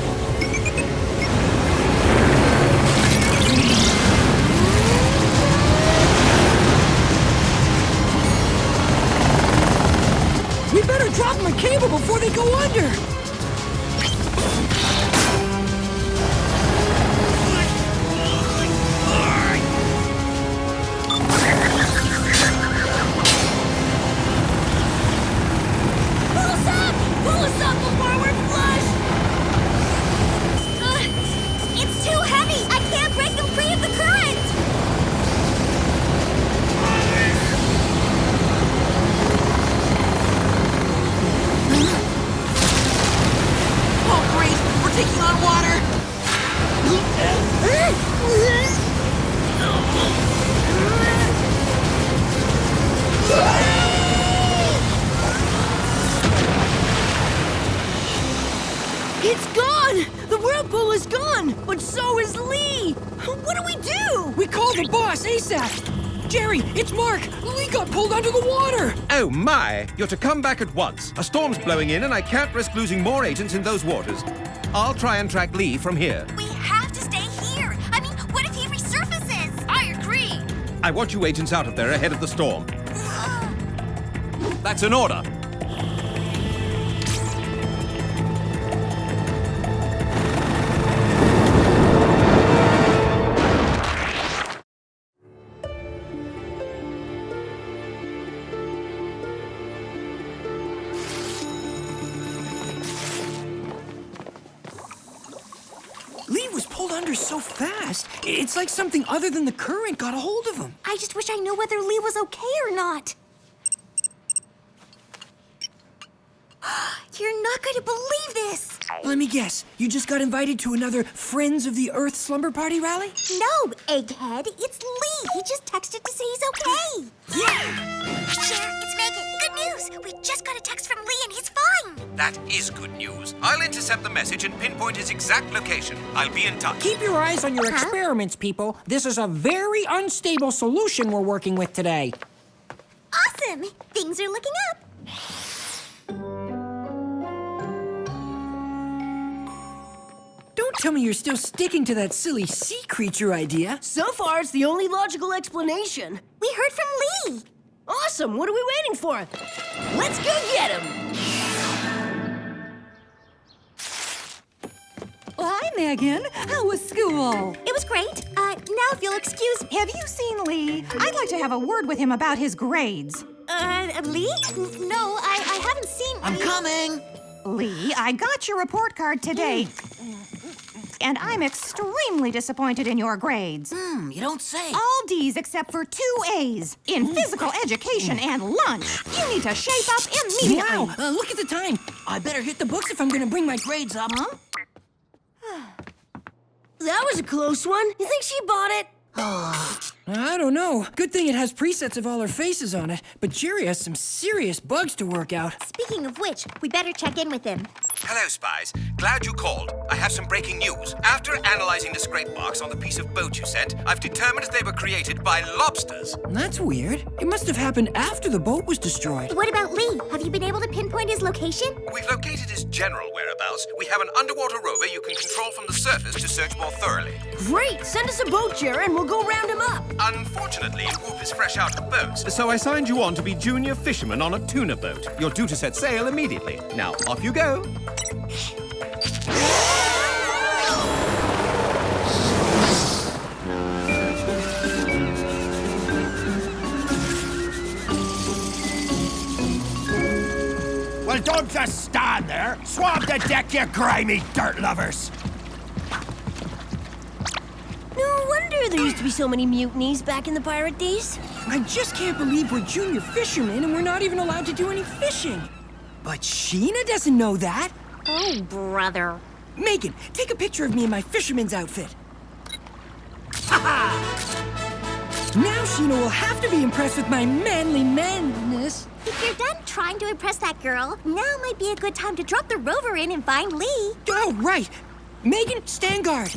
We better drop them a cable before they go under. Pull us up before we're flushed! It's too heavy. I can't break them free of the current. Oh, great! We're taking on water! It's gone! The whirlpool is gone, but so is Lee! What do we do? We call the boss ASAP. Jerry, it's Mark. Lee got pulled under the water. Oh my! You're to come back at once. A storm's blowing in and I can't risk losing more agents in those waters. I'll try and track Lee from here. We have to stay here. I mean, what if he resurfaces? I agree. I want you agents out of there ahead of the storm. That's an order. Lee was pulled under so fast. It's like something other than the current got a hold of him. I just wish I knew whether Lee was okay or not. You're not going to believe this. Let me guess. You just got invited to another Friends of the Earth slumber party rally? No, egghead. It's Lee. He just texted to say he's okay. Yeah! Cher, it's Megan. Good news. We just got a text from Lee and he's fine. That is good news. I'll intercept the message and pinpoint his exact location. I'll be in touch. Keep your eyes on your experiments, people. This is a very unstable solution we're working with today. Awesome. Things are looking up. Don't tell me you're still sticking to that silly sea creature idea. So far, it's the only logical explanation. We heard from Lee. Awesome! What are we waiting for? Let's go get him! Well, hi, Megan. How was school? It was great. Now if you'll excuse me. Have you seen Lee? I'd like to have a word with him about his grades. Lee? No, I haven't seen... I'm coming! Lee, I got your report card today. And I'm extremely disappointed in your grades. You don't say. All D's except for 2 A's in physical education and lunch. You need to shape up immediately. Wow, look at the time. I better hit the books if I'm gonna bring my grades up. That was a close one. You think she bought it? I don't know. Good thing it has presets of all our faces on it, but Jerry has some serious bugs to work out. Speaking of which, we better check in with him. Hello, Spiez. Glad you called. I have some breaking news. After analyzing the scrape marks on the piece of boat you sent, I've determined they were created by lobsters. That's weird. It must have happened after the boat was destroyed. What about Lee? Have you been able to pinpoint his location? We've located his general whereabouts. We have an underwater rover you can control from the surface to search more thoroughly. Great! Send us a boat, Jerry, and we'll go round him up. Unfortunately, Whoop is fresh out of boats. So I signed you on to be junior fisherman on a tuna boat. You're due to set sail immediately. Now, off you go. Well, don't just stand there. Swab the deck, you grimy dirt lovers. No wonder there used to be so many mutinies back in the pirate days. I just can't believe we're junior fishermen and we're not even allowed to do any fishing. But Sheena doesn't know that. Oh, brother. Megan, take a picture of me in my fisherman's outfit. Now Sheena will have to be impressed with my manly madness. If you're done trying to impress that girl, now might be a good time to drop the rover in and find Lee. Oh, right. Megan, stand guard.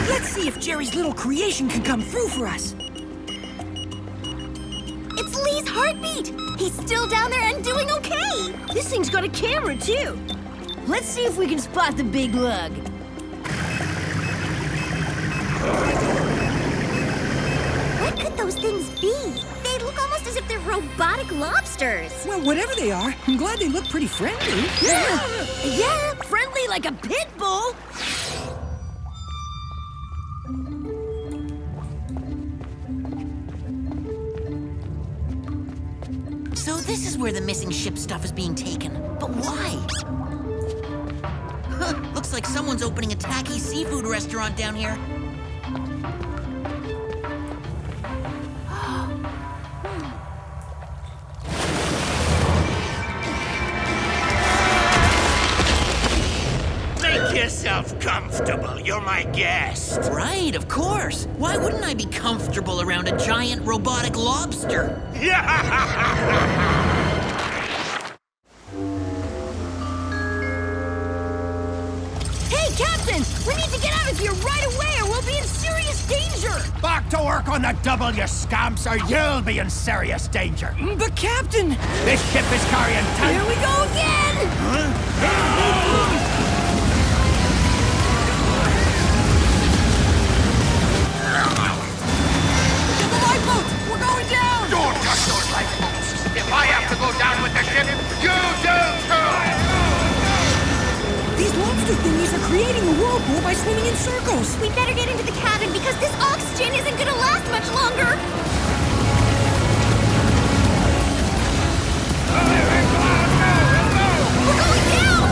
Let's see if Jerry's little creation can come through for us. It's Lee's heartbeat. He's still down there and doing okay. This thing's got a camera, too. Let's see if we can spot the big lug. What could those things be? They look almost as if they're robotic lobsters. Well, whatever they are, I'm glad they look pretty friendly. Yeah, friendly like a pit bull. So this is where the missing ship stuff is being taken. But why? Huh, looks like someone's opening a tacky seafood restaurant down here. Make yourself comfortable. You're my guest. Right, of course. Why wouldn't I be comfortable around a giant robotic lobster? Hey, Captain! We need to get out of here right away or we'll be in serious danger! Back to work on the double, you scamps, or you'll be in serious danger. But, Captain! This ship is carrying Here we go again! Don't touch those lifeboats! If I have to go down with the ship, you do too! These lobster thingies are creating a whirlpool by swimming in circles. We better get into the cabin because this oxygen isn't gonna last much longer. We're going down!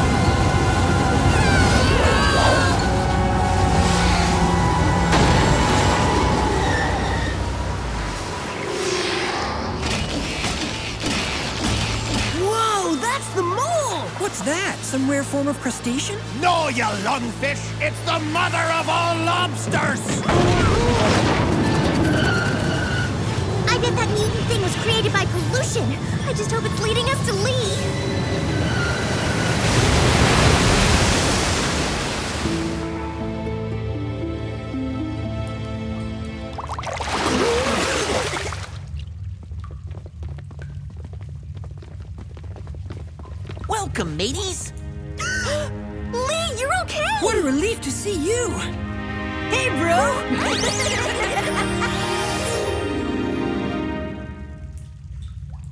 Whoa, that's the mole! What's that? Some rare form of crustacean? No, you lungfish! It's the mother of all lobsters! I bet that mutant thing was created by pollution. I just hope it's leading us to Lee. Welcome, mateys. Lee, you're okay! What a relief to see you! Hey, bro!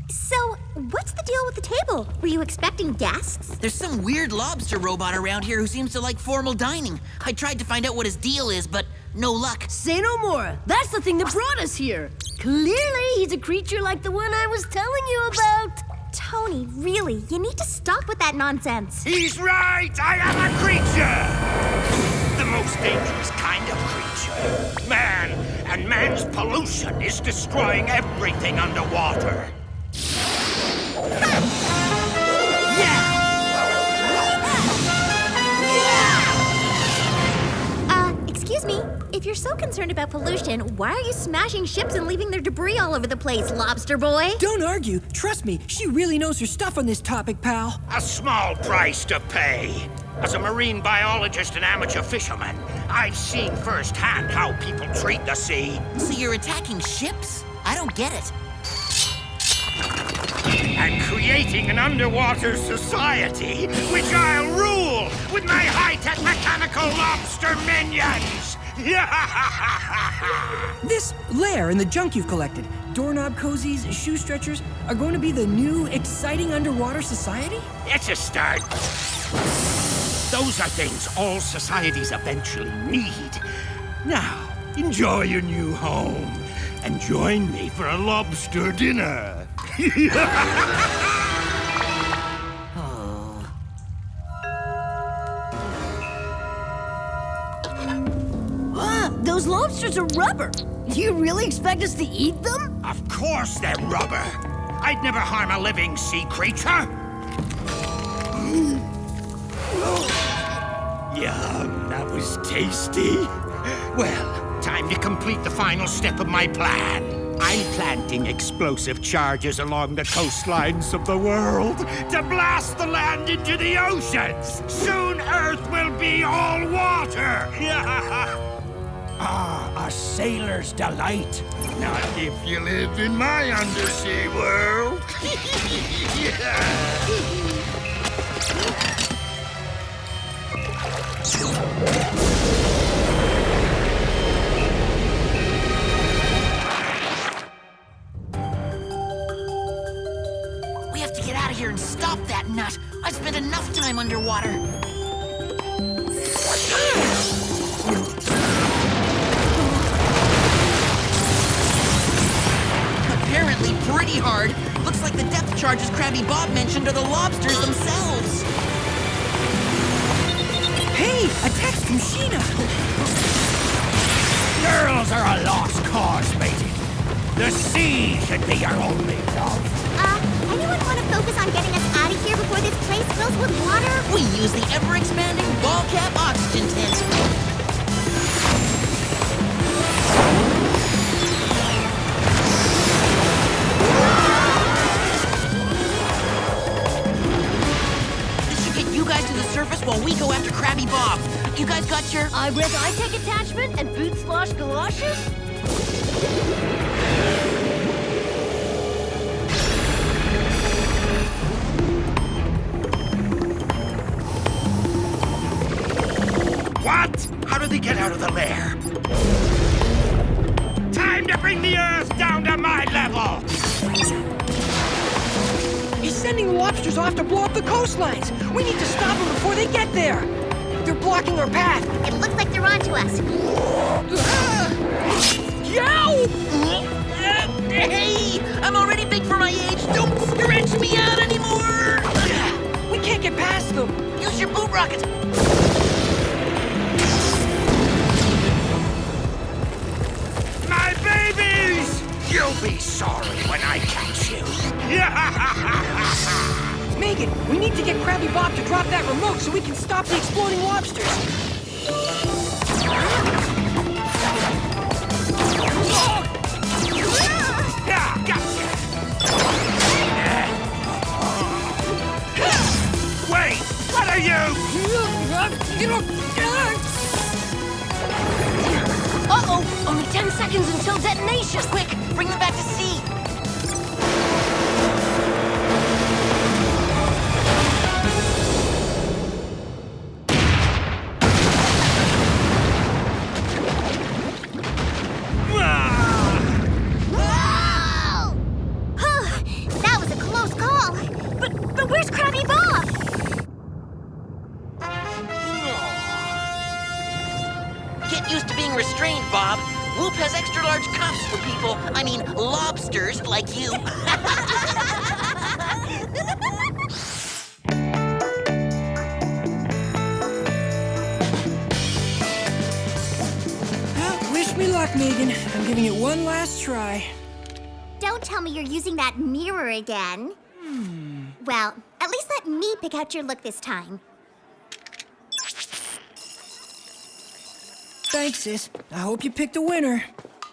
So, what's the deal with the table? Were you expecting guests? There's some weird lobster robot around here who seems to like formal dining. I tried to find out what his deal is, but no luck. Say no more. That's the thing that brought us here. Clearly, he's a creature like the one I was telling you about. Tony, really, you need to stop with that nonsense. He's right! I am a creature! The most dangerous kind of creature. Man, and man's pollution is destroying everything underwater. Yeah! you're so concerned about pollution, why are you smashing ships and leaving their debris all over the place, lobster boy? Don't argue. Trust me, she really knows her stuff on this topic, pal. A small price to pay. As a marine biologist and amateur fisherman, I've seen firsthand how people treat the sea. So you're attacking ships? I don't get it. And creating an underwater society, which I'll rule with my high-tech mechanical lobster minions! This lair and the junk you've collected, doorknob cozies, shoe stretchers, are going to be the new, exciting underwater society? It's a start. Those are things all societies eventually need. Now, enjoy your new home and join me for a lobster dinner. Those lobsters are rubber. Do you really expect us to eat them? Of course they're rubber. I'd never harm a living sea creature. Yum, that was tasty. Well, time to complete the final step of my plan. I'm planting explosive charges along the coastlines of the world to blast the land into the oceans. Soon Earth will be all water. Ah, a sailor's delight. Not if you live in my undersea world. We have to get out of here and stop that nut. I've spent enough time underwater. Apparently pretty hard. Looks like the depth charges Krabby Bob mentioned are the lobsters themselves. Hey, a text from Sheena. Girls are a lost cause, matey. The sea should be your only love. Anyone want to focus on getting us out of here before this place fills with water? We use the ever-expanding ball cap oxygen tent. This should get you guys to the surface while we go after Krabby Bob. You guys got your eyebreath eye-tech attachment and boot/galoshes? What? How do they get out of the lair? Time to bring the Earth down to my level! He's sending lobsters off to blow up the coastlines. We need to stop them before they get there. They're blocking our path. It looks like they're onto us. Yow! Hey! I'm already big for my age. Don't stretch me out anymore! We can't get past them. Use your boot rocket. My babies! You'll be sorry when I catch you. Megan, we need to get Krabby Bob to drop that remote so we can stop the exploding lobsters. Gotcha! Wait! What are you? Uh-oh! Only 10 seconds until detonation! Quick! Bring them back to sea! That was a close call. But where's Krabby Bob? Get used to being restrained, Bob. Whoop has extra-large cuffs for people, I mean, lobsters like you. Well, wish me luck, Megan. I'm giving it one last try. Don't tell me you're using that mirror again. Well, at least let me pick out your look this time. Thanks, sis. I hope you picked a winner.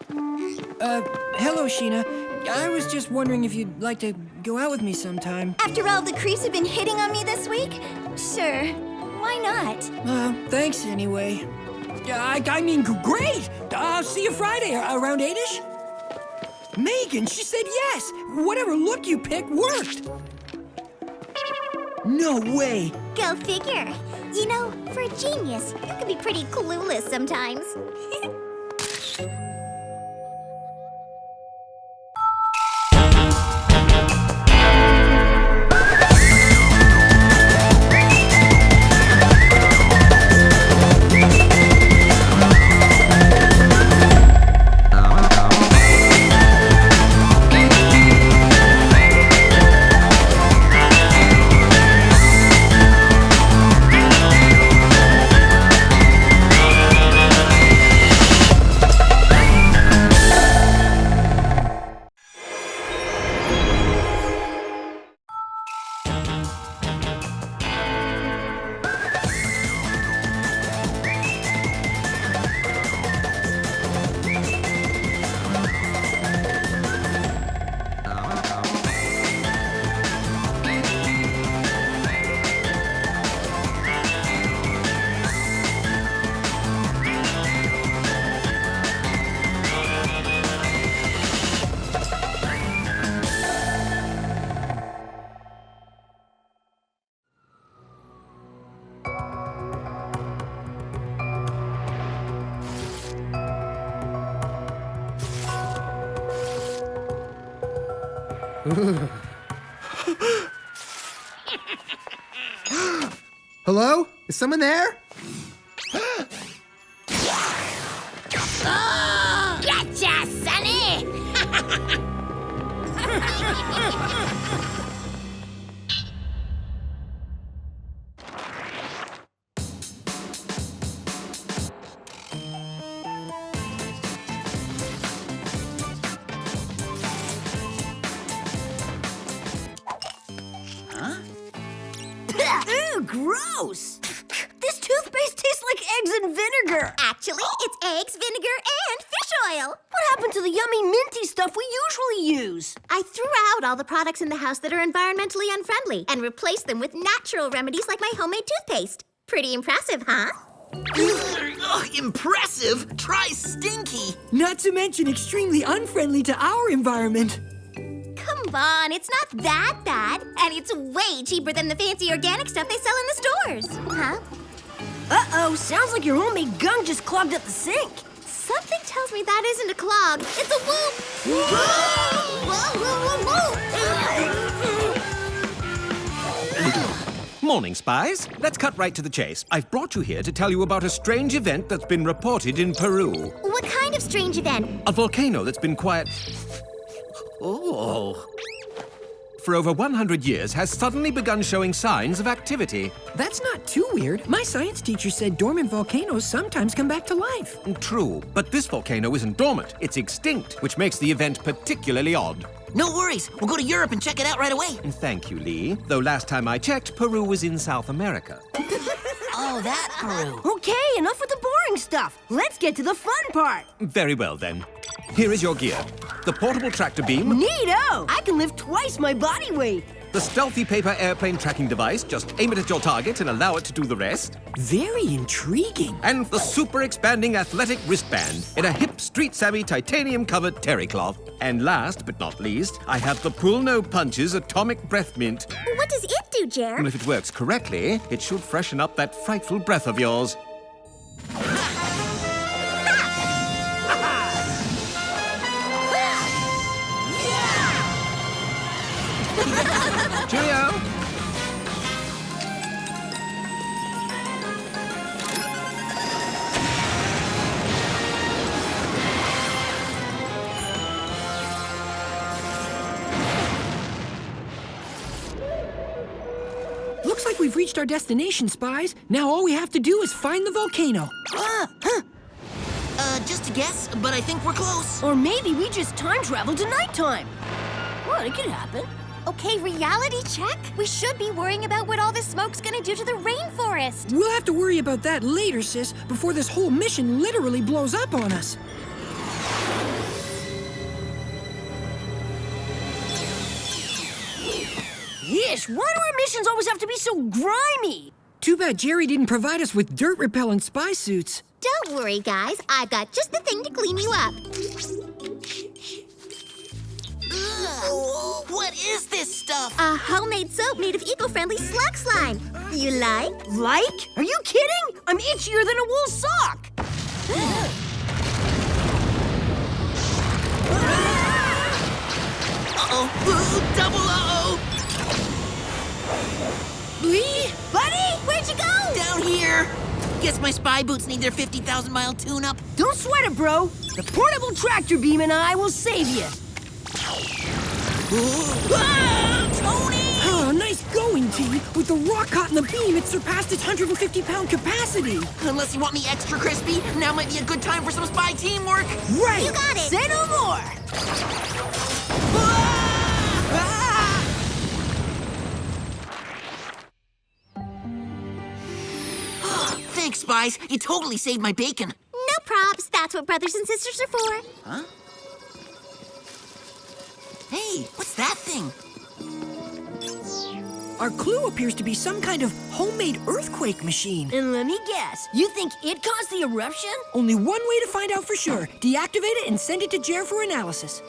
Hello, Sheena. I was just wondering if you'd like to go out with me sometime. After all the creeps have been hitting on me this week? Sure. Why not? Thanks anyway. I mean, great! I'll see you Friday, around 8-ish? Megan, she said yes! Whatever look you picked worked! No way! Go figure. You know, for a genius, you can be pretty clueless sometimes. Hello? Is someone there? Oh, gotcha, Sonny! Ew, gross! This toothpaste tastes like eggs and vinegar. Actually, it's eggs, vinegar, and fish oil. What happened to the yummy minty stuff we usually use? I threw out all the products in the house that are environmentally unfriendly and replaced them with natural remedies like my homemade toothpaste. Pretty impressive, huh? Ugh, impressive? Try stinky. Not to mention extremely unfriendly to our environment. Come on, it's not that bad. And it's way cheaper than the fancy organic stuff they sell in the stores. Huh? Uh-oh, sounds like your homemade gunk just clogged up the sink. Something tells me that isn't a clog. It's a whoop. Morning, Spies. Let's cut right to the chase. I've brought you here to tell you about a strange event that's been reported in Peru. What kind of strange event? A volcano that's been quiet... for over 100 years has suddenly begun showing signs of activity. That's not too weird. My science teacher said dormant volcanoes sometimes come back to life. True, but this volcano isn't dormant. It's extinct, which makes the event particularly odd. No worries. We'll go to Europe and check it out right away. Thank you, Lee. Though last time I checked, Peru was in South America. Oh, that Peru. Okay, enough with the boring stuff. Let's get to the fun part. Very well, then. Here is your gear. The portable tractor beam. Neato! I can lift twice my body weight. The stealthy paper airplane tracking device. Just aim it at your target and allow it to do the rest. Very intriguing. And the super expanding athletic wristband in a hip, street-savvy, titanium-covered terry cloth. And last but not least, I have the Pull No Punches atomic breath mint. What does it do, Jer? And if it works correctly, it should freshen up that frightful breath of yours. Cheerio! Looks like we've reached our destination, Spies. Now all we have to do is find the volcano. Just a guess, but I think we're close. Or maybe we just time traveled to nighttime. What? It could happen. Okay, reality check? We should be worrying about what all this smoke's gonna do to the rainforest. We'll have to worry about that later, sis, before this whole mission literally blows up on us. Yeesh, why do our missions always have to be so grimy? Too bad Jerry didn't provide us with dirt-repellent spy suits. Don't worry, guys. I've got just the thing to clean you up. Ugh, what is this stuff? A homemade soap made of eco-friendly slug slime. You like? Like? Are you kidding? I'm itchier than a wool sock. Uh-oh. Double uh-oh. Lee? Buddy, where'd you go? Down here. Guess my spy boots need their 50,000-mile tune-up. Don't sweat it, bro. The portable tractor beam and I will save you. Tony! Oh, nice going, T. With the rock caught in the beam, it surpassed its 150-pound capacity. Unless you want me extra crispy, now might be a good time for some spy teamwork. Right! You got it! Say no more! Thanks, Spies. You totally saved my bacon. No props. That's what brothers and sisters are for. Huh? Hey, what's that thing? Our clue appears to be some kind of homemade earthquake machine. And let me guess, you think it caused the eruption? Only one way to find out for sure. Deactivate it and send it to Jer for analysis.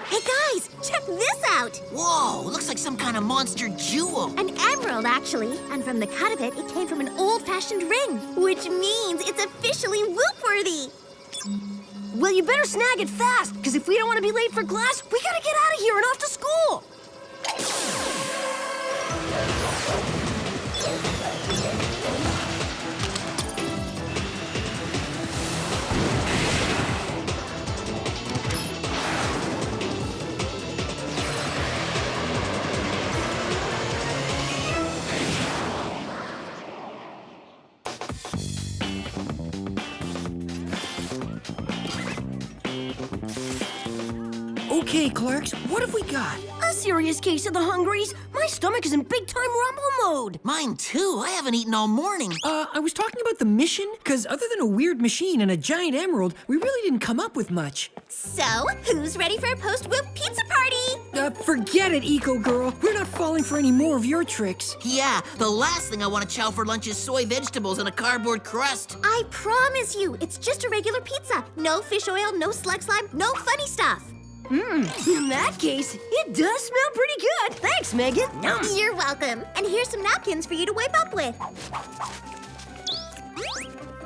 Hey, guys, check this out. Whoa, looks like some kind of monster jewel. An emerald, actually. And from the cut of it, it came from an old-fashioned ring, which means it's officially whoop-worthy. Well, you better snag it fast, because if we don't want to be late for class, we gotta get out of here and off to school. Okay, clerks, what have we got? A serious case of the hungries. My stomach is in big-time rumble mode. Mine too. I haven't eaten all morning. I was talking about the mission, because other than a weird machine and a giant emerald, we really didn't come up with much. So, who's ready for a post-whoop pizza party? Forget it, Eco Girl. We're not falling for any more of your tricks. Yeah, the last thing I want to chow for lunch is soy vegetables and a cardboard crust. I promise you, it's just a regular pizza. No fish oil, no slug slime, no funny stuff. In that case, it does smell pretty good. Thanks, Megan. You're welcome. And here's some napkins for you to wipe up with.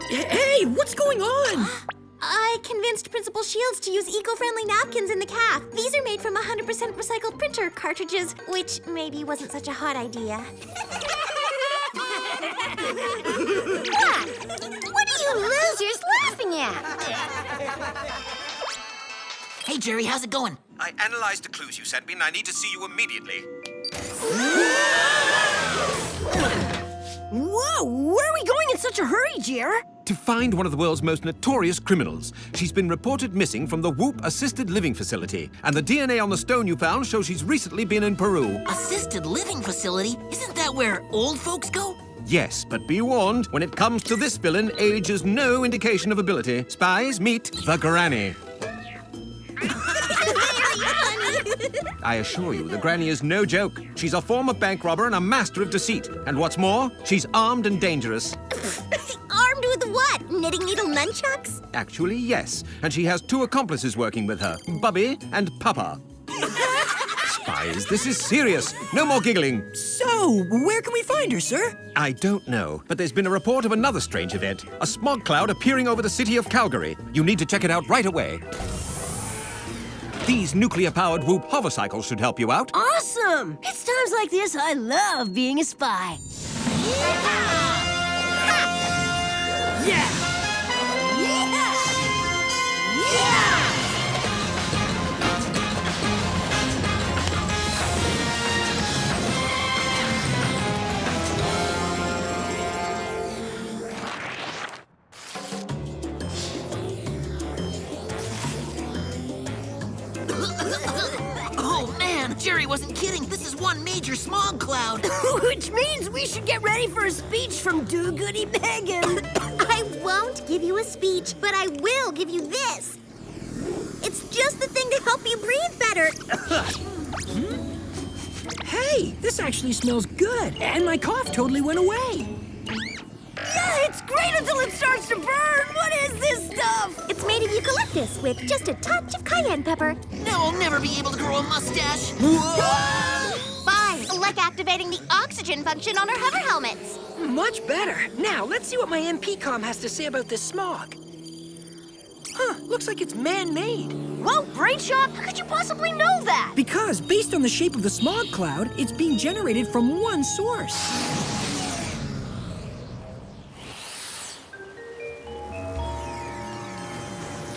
Hey, what's going on? I convinced Principal Shields to use eco-friendly napkins in the caf. These are made from 100% recycled printer cartridges, which maybe wasn't such a hot idea. What are you losers laughing at? Hey, Jerry, how's it going? I analyzed the clues you sent me, and I need to see you immediately. Whoa, where are we going in such a hurry, Jer? To find one of the world's most notorious criminals. She's been reported missing from the Whoop Assisted Living Facility, and the DNA on the stone you found shows she's recently been in Peru. Assisted living facility? Isn't that where old folks go? Yes, but be warned, when it comes to this villain, age is no indication of ability. Spies, meet the Granny. I assure you, the Granny is no joke. She's a former bank robber and a master of deceit. And what's more, she's armed and dangerous. Armed with what? Knitting needle nunchucks? Actually, yes. And she has two accomplices working with her, Bubby and Papa. Spies, this is serious. No more giggling. So, where can we find her, sir? I don't know, but there's been a report of another strange event. A smog cloud appearing over the city of Calgary. You need to check it out right away. These nuclear-powered Whoop hovercycles should help you out. Awesome! It's times like this I love being a spy. Yeah! Oh, man! Jerry wasn't kidding. This is one major smog cloud. Which means we should get ready for a speech from Do-Goody Megan. I won't give you a speech, but I will give you this. It's just the thing to help you breathe better. Hey, this actually smells good, and my cough totally went away. Yeah, it's great until it starts to burn. What is this stuff? It's made of eucalyptus with just a touch of cayenne pepper. Now I'll never be able to grow a mustache. Fine, like activating the oxygen function on our hover helmets. Much better. Now, let's see what my MP-COM has to say about this smog. Huh, looks like it's man-made. Whoa, Brain Shop, how could you possibly know that? Because, based on the shape of the smog cloud, it's being generated from one source.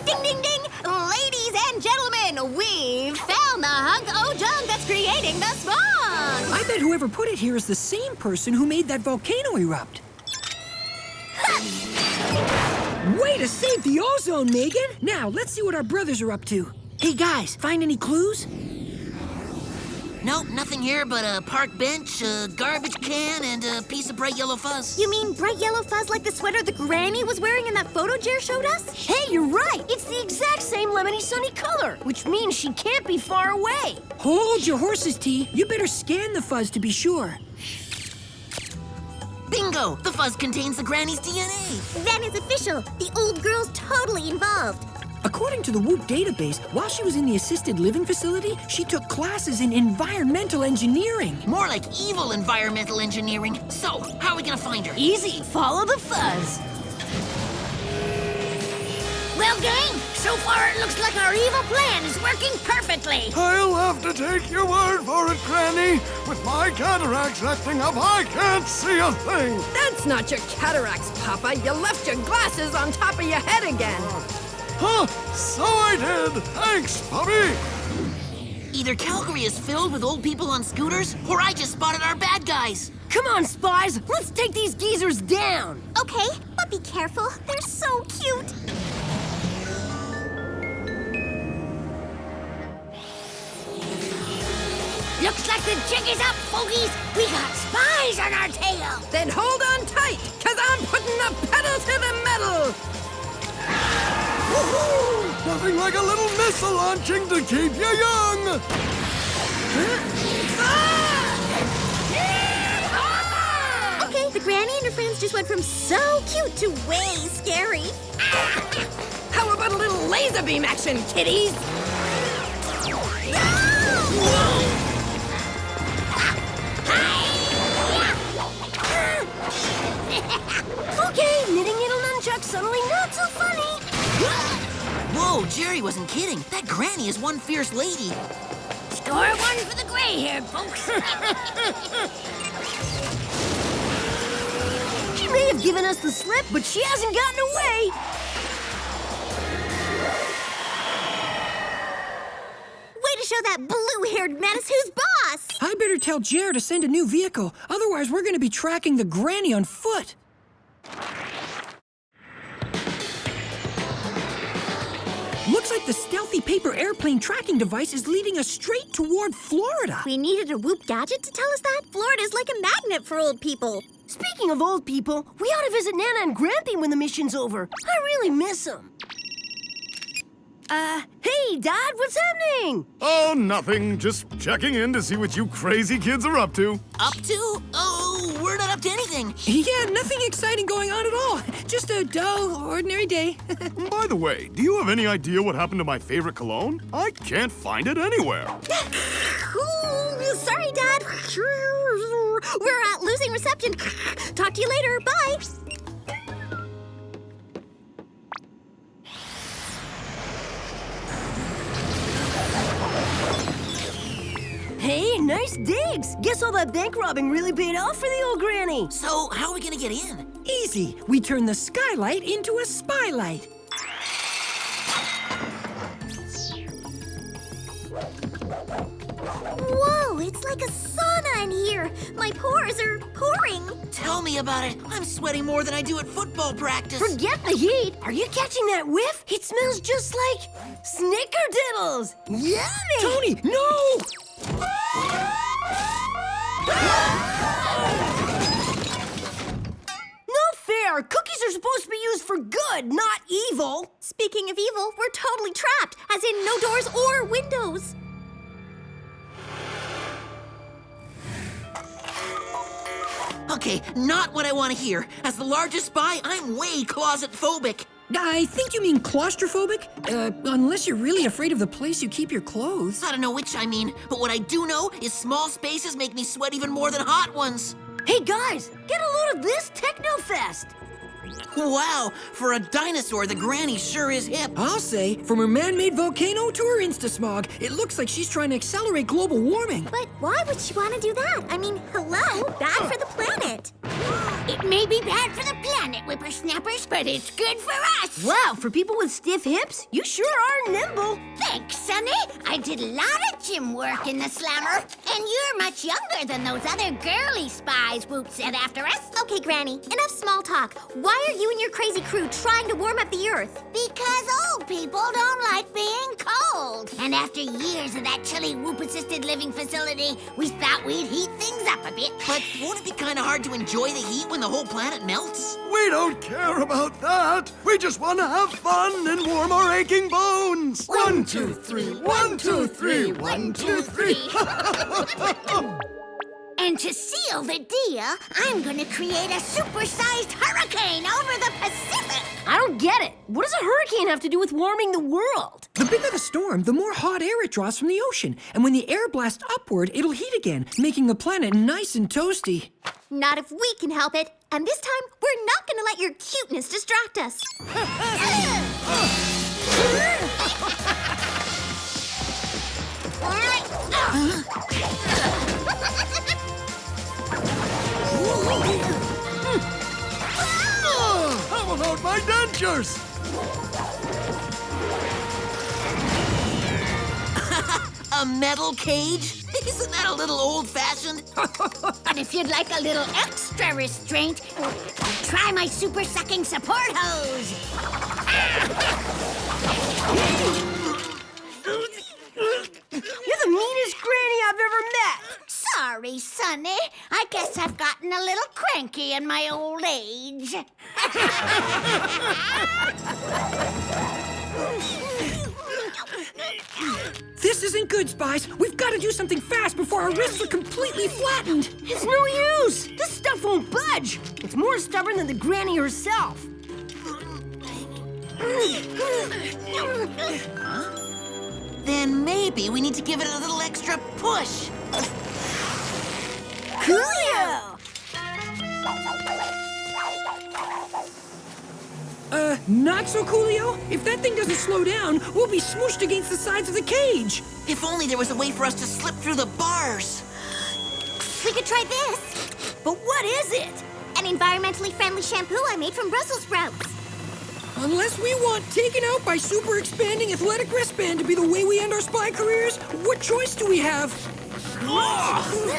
Ding, ding, ding! Ladies and gentlemen, we've found the hunk o' junk that's creating the smog! I bet whoever put it here is the same person who made that volcano erupt. Way to save the ozone, Megan! Now, let's see what our brothers are up to. Hey, guys, find any clues? Nope, nothing here but a park bench, a garbage can, and a piece of bright yellow fuzz. You mean bright yellow fuzz like the sweater the granny was wearing in that photo Jer showed us? Hey, you're right. It's the exact same lemony sunny color, which means she can't be far away. Hold your horses, T. You better scan the fuzz to be sure. Bingo! The fuzz contains the granny's DNA. Then it's official. The old girl's totally involved. According to the WHOOP database, while she was in the assisted living facility, she took classes in environmental engineering. More like evil environmental engineering. So, how are we gonna find her? Easy, follow the fuzz. Well, gang, so far it looks like our evil plan is working perfectly. I'll have to take your word for it, Granny. With my cataracts acting up, I can't see a thing. That's not your cataracts, Papa. You left your glasses on top of your head again. Huh, so I did. Thanks, puppy. Either Calgary is filled with old people on scooters, or I just spotted our bad guys. Come on, Spies, let's take these geezers down. Okay, but be careful. They're so cute. Looks like the jig is up, fogies. We got spies on our tail. Then hold on tight, cause I'm putting the pedal to the metal. Woohoo! Nothing like a little missile launching to keep you young. Okay, the granny and her friends just went from so cute to way scary. How about a little laser beam action, kiddies? Okay, knitting needle nunchuck suddenly not so funny. Whoa, Jerry wasn't kidding. That Granny is one fierce lady. Score one for the gray-haired folks. She may have given us the slip, but she hasn't gotten away. Way to show that blue-haired menace who's boss. I better tell Jer to send a new vehicle. Otherwise, we're going to be tracking the granny on foot. Looks like the stealthy paper airplane tracking device is leading us straight toward Florida. We needed a Whoop gadget to tell us that? Florida's like a magnet for old people. Speaking of old people, we ought to visit Nana and Grampy when the mission's over. I really miss them. Hey, Dad, what's happening? Oh, nothing. Just checking in to see what you crazy kids are up to. Up to? Oh, we're not up to anything. Yeah, nothing exciting going on at all. Just a dull, ordinary day. By the way, do you have any idea what happened to my favorite cologne? I can't find it anywhere. Ooh, sorry, Dad. We're losing reception. Talk to you later. Bye. Hey, nice digs. Guess all that bank robbing really paid off for the old granny. So, how are we gonna get in? Easy. We turn the skylight into a spylight. Whoa, it's like a sauna in here. My pores are pouring. Tell me about it. I'm sweating more than I do at football practice. Forget the heat. Are you catching that whiff? It smells just like snickerdoodles. Yummy! Tony, no! No fair! Cookies are supposed to be used for good, not evil! Speaking of evil, we're totally trapped, as in no doors or windows. Okay, not what I want to hear. As the largest spy, I'm way closet-phobic. I think you mean claustrophobic? Unless you're really afraid of the place you keep your clothes. I don't know which I mean, but what I do know is small spaces make me sweat even more than hot ones. Hey guys, get a load of this Technofest! Wow, for a dinosaur, the granny sure is hip. I'll say, from her man-made volcano to her Instasmog, it looks like she's trying to accelerate global warming. But why would she want to do that? I mean, hello, bad for the planet. It may be bad for the planet, whippersnappers, but it's good for us. Wow, for people with stiff hips, you sure are nimble. Thanks, Sonny. I did a lot of gym work in the slammer. And you're much younger than those other girly spies Whoop said after us. Okay, Granny, enough small talk. Why are you and your crazy crew trying to warm up the Earth? Because old people don't like being cold. And after years of that chilly Whoop-assisted living facility, we thought we'd heat things up a bit. But won't it be kind of hard to enjoy the heat when the whole planet melts? We don't care about that. We just want to have fun and warm our aching bones. 1, 2, 3. 1, 2, 3. 1, 2, 3. And to seal the deal, I'm gonna create a supersized hurricane over the Pacific. I don't get it. What does a hurricane have to do with warming the world? The bigger the storm, the more hot air it draws from the ocean. And when the air blasts upward, it'll heat again, making the planet nice and toasty. Not if we can help it. And this time, we're not gonna let your cuteness distract us. How about my dentures? A metal cage? Isn't that a little old-fashioned? And if you'd like a little extra restraint, try my super-sucking support hose. You're the meanest granny I've ever met. Sorry, Sonny. I guess I've gotten a little cranky in my old age. This isn't good, Spies. We've got to do something fast before our wrists are completely flattened. It's no use. This stuff won't budge. It's more stubborn than the granny herself. Then maybe we need to give it a little extra push. Coolio! Not so coolio. If that thing doesn't slow down, we'll be smooshed against the sides of the cage. If only there was a way for us to slip through the bars. We could try this. But what is it? An environmentally friendly shampoo I made from Brussels sprouts. Unless we want taken out by super expanding athletic wristband to be the way we end our spy careers, what choice do we have? Awesome!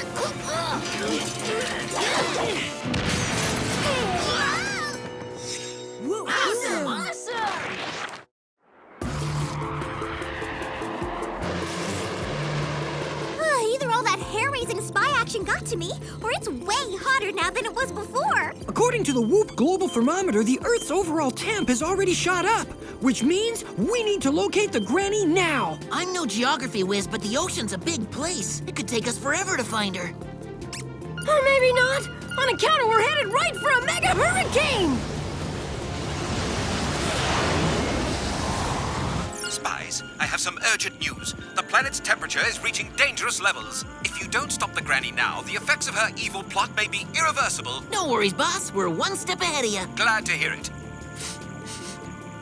Either all that hair-raising spy action got to me, or it's way hotter now than it was before. According to the Whoop Global Thermometer, the Earth's overall temp has already shot up, which means we need to locate the granny now. I'm no geography whiz, but the ocean's a big place. It could take us forever to find her. Or maybe not. On account of we're headed right for a mega hurricane! Spies, I have some urgent news. The planet's temperature is reaching dangerous levels. If you don't stop the granny now, the effects of her evil plot may be irreversible. No worries, boss. We're one step ahead of you. Glad to hear it.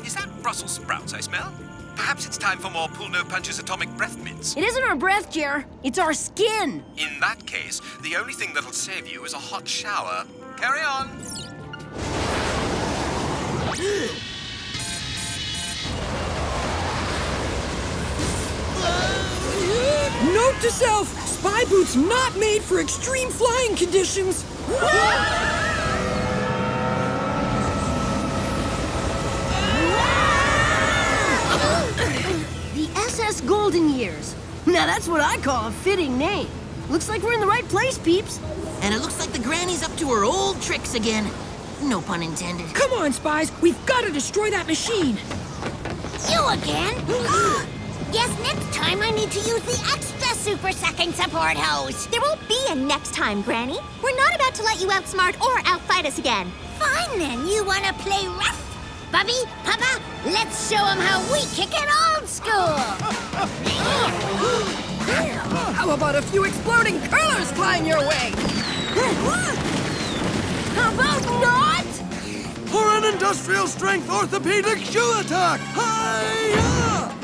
Is that Brussels sprouts I smell? Perhaps it's time for more Pull No Punches atomic breath mints. It isn't our breath, Jer. It's our skin. In that case, the only thing that'll save you is a hot shower. Carry on. Note to self, spy boots not made for extreme flying conditions. The SS Golden Years. Now that's what I call a fitting name. Looks like we're in the right place, peeps. And it looks like the granny's up to her old tricks again. No pun intended. Come on, Spies. We've got to destroy that machine. You again? Guess next time I need to use the extra super second support hose. There won't be a next time, Granny. We're not about to let you outsmart or outfight us again. Fine then, you wanna play rough? Bubby, Papa, let's show them how we kick it old school. How about a few exploding curlers flying your way? How about not? For an industrial strength orthopedic shoe attack! Hi-ya!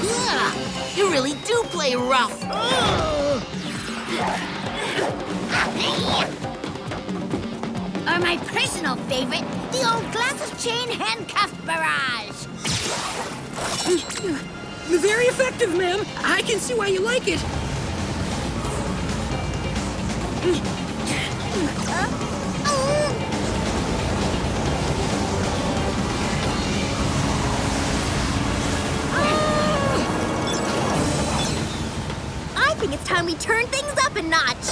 Yeah, you really do play rough. Or my personal favorite, the old glass of chain handcuff barrage. Very effective, ma'am. I can see why you like it. I think it's time we turn things up a notch.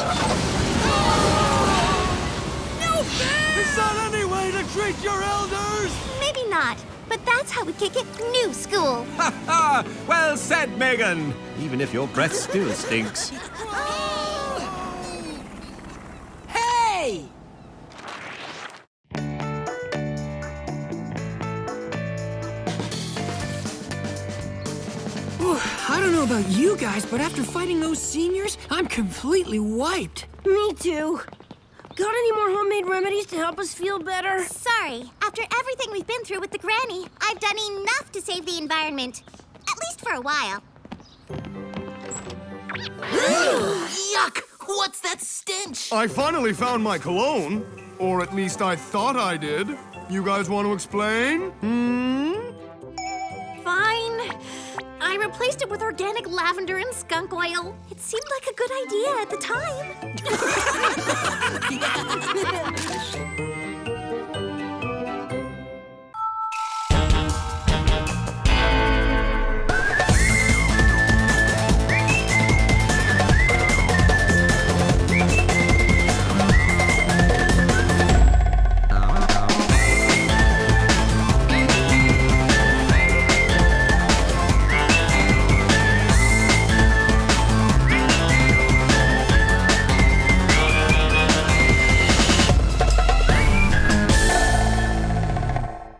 No fair! Is that any way to treat your elders? Maybe not, but that's how we kick it new school. Ha ha! Well said, Megan. Even if your breath still stinks. Hey! Ooh, I don't know about you guys, but after fighting those seniors, I'm completely wiped. Me too. Got any more homemade remedies to help us feel better? Sorry, after everything we've been through with the Granny, I've done enough to save the environment. At least for a while. Yuck! What's that stench? I finally found my cologne. Or at least I thought I did. You guys want to explain? Fine. I replaced it with organic lavender and skunk oil. It seemed like a good idea at the time.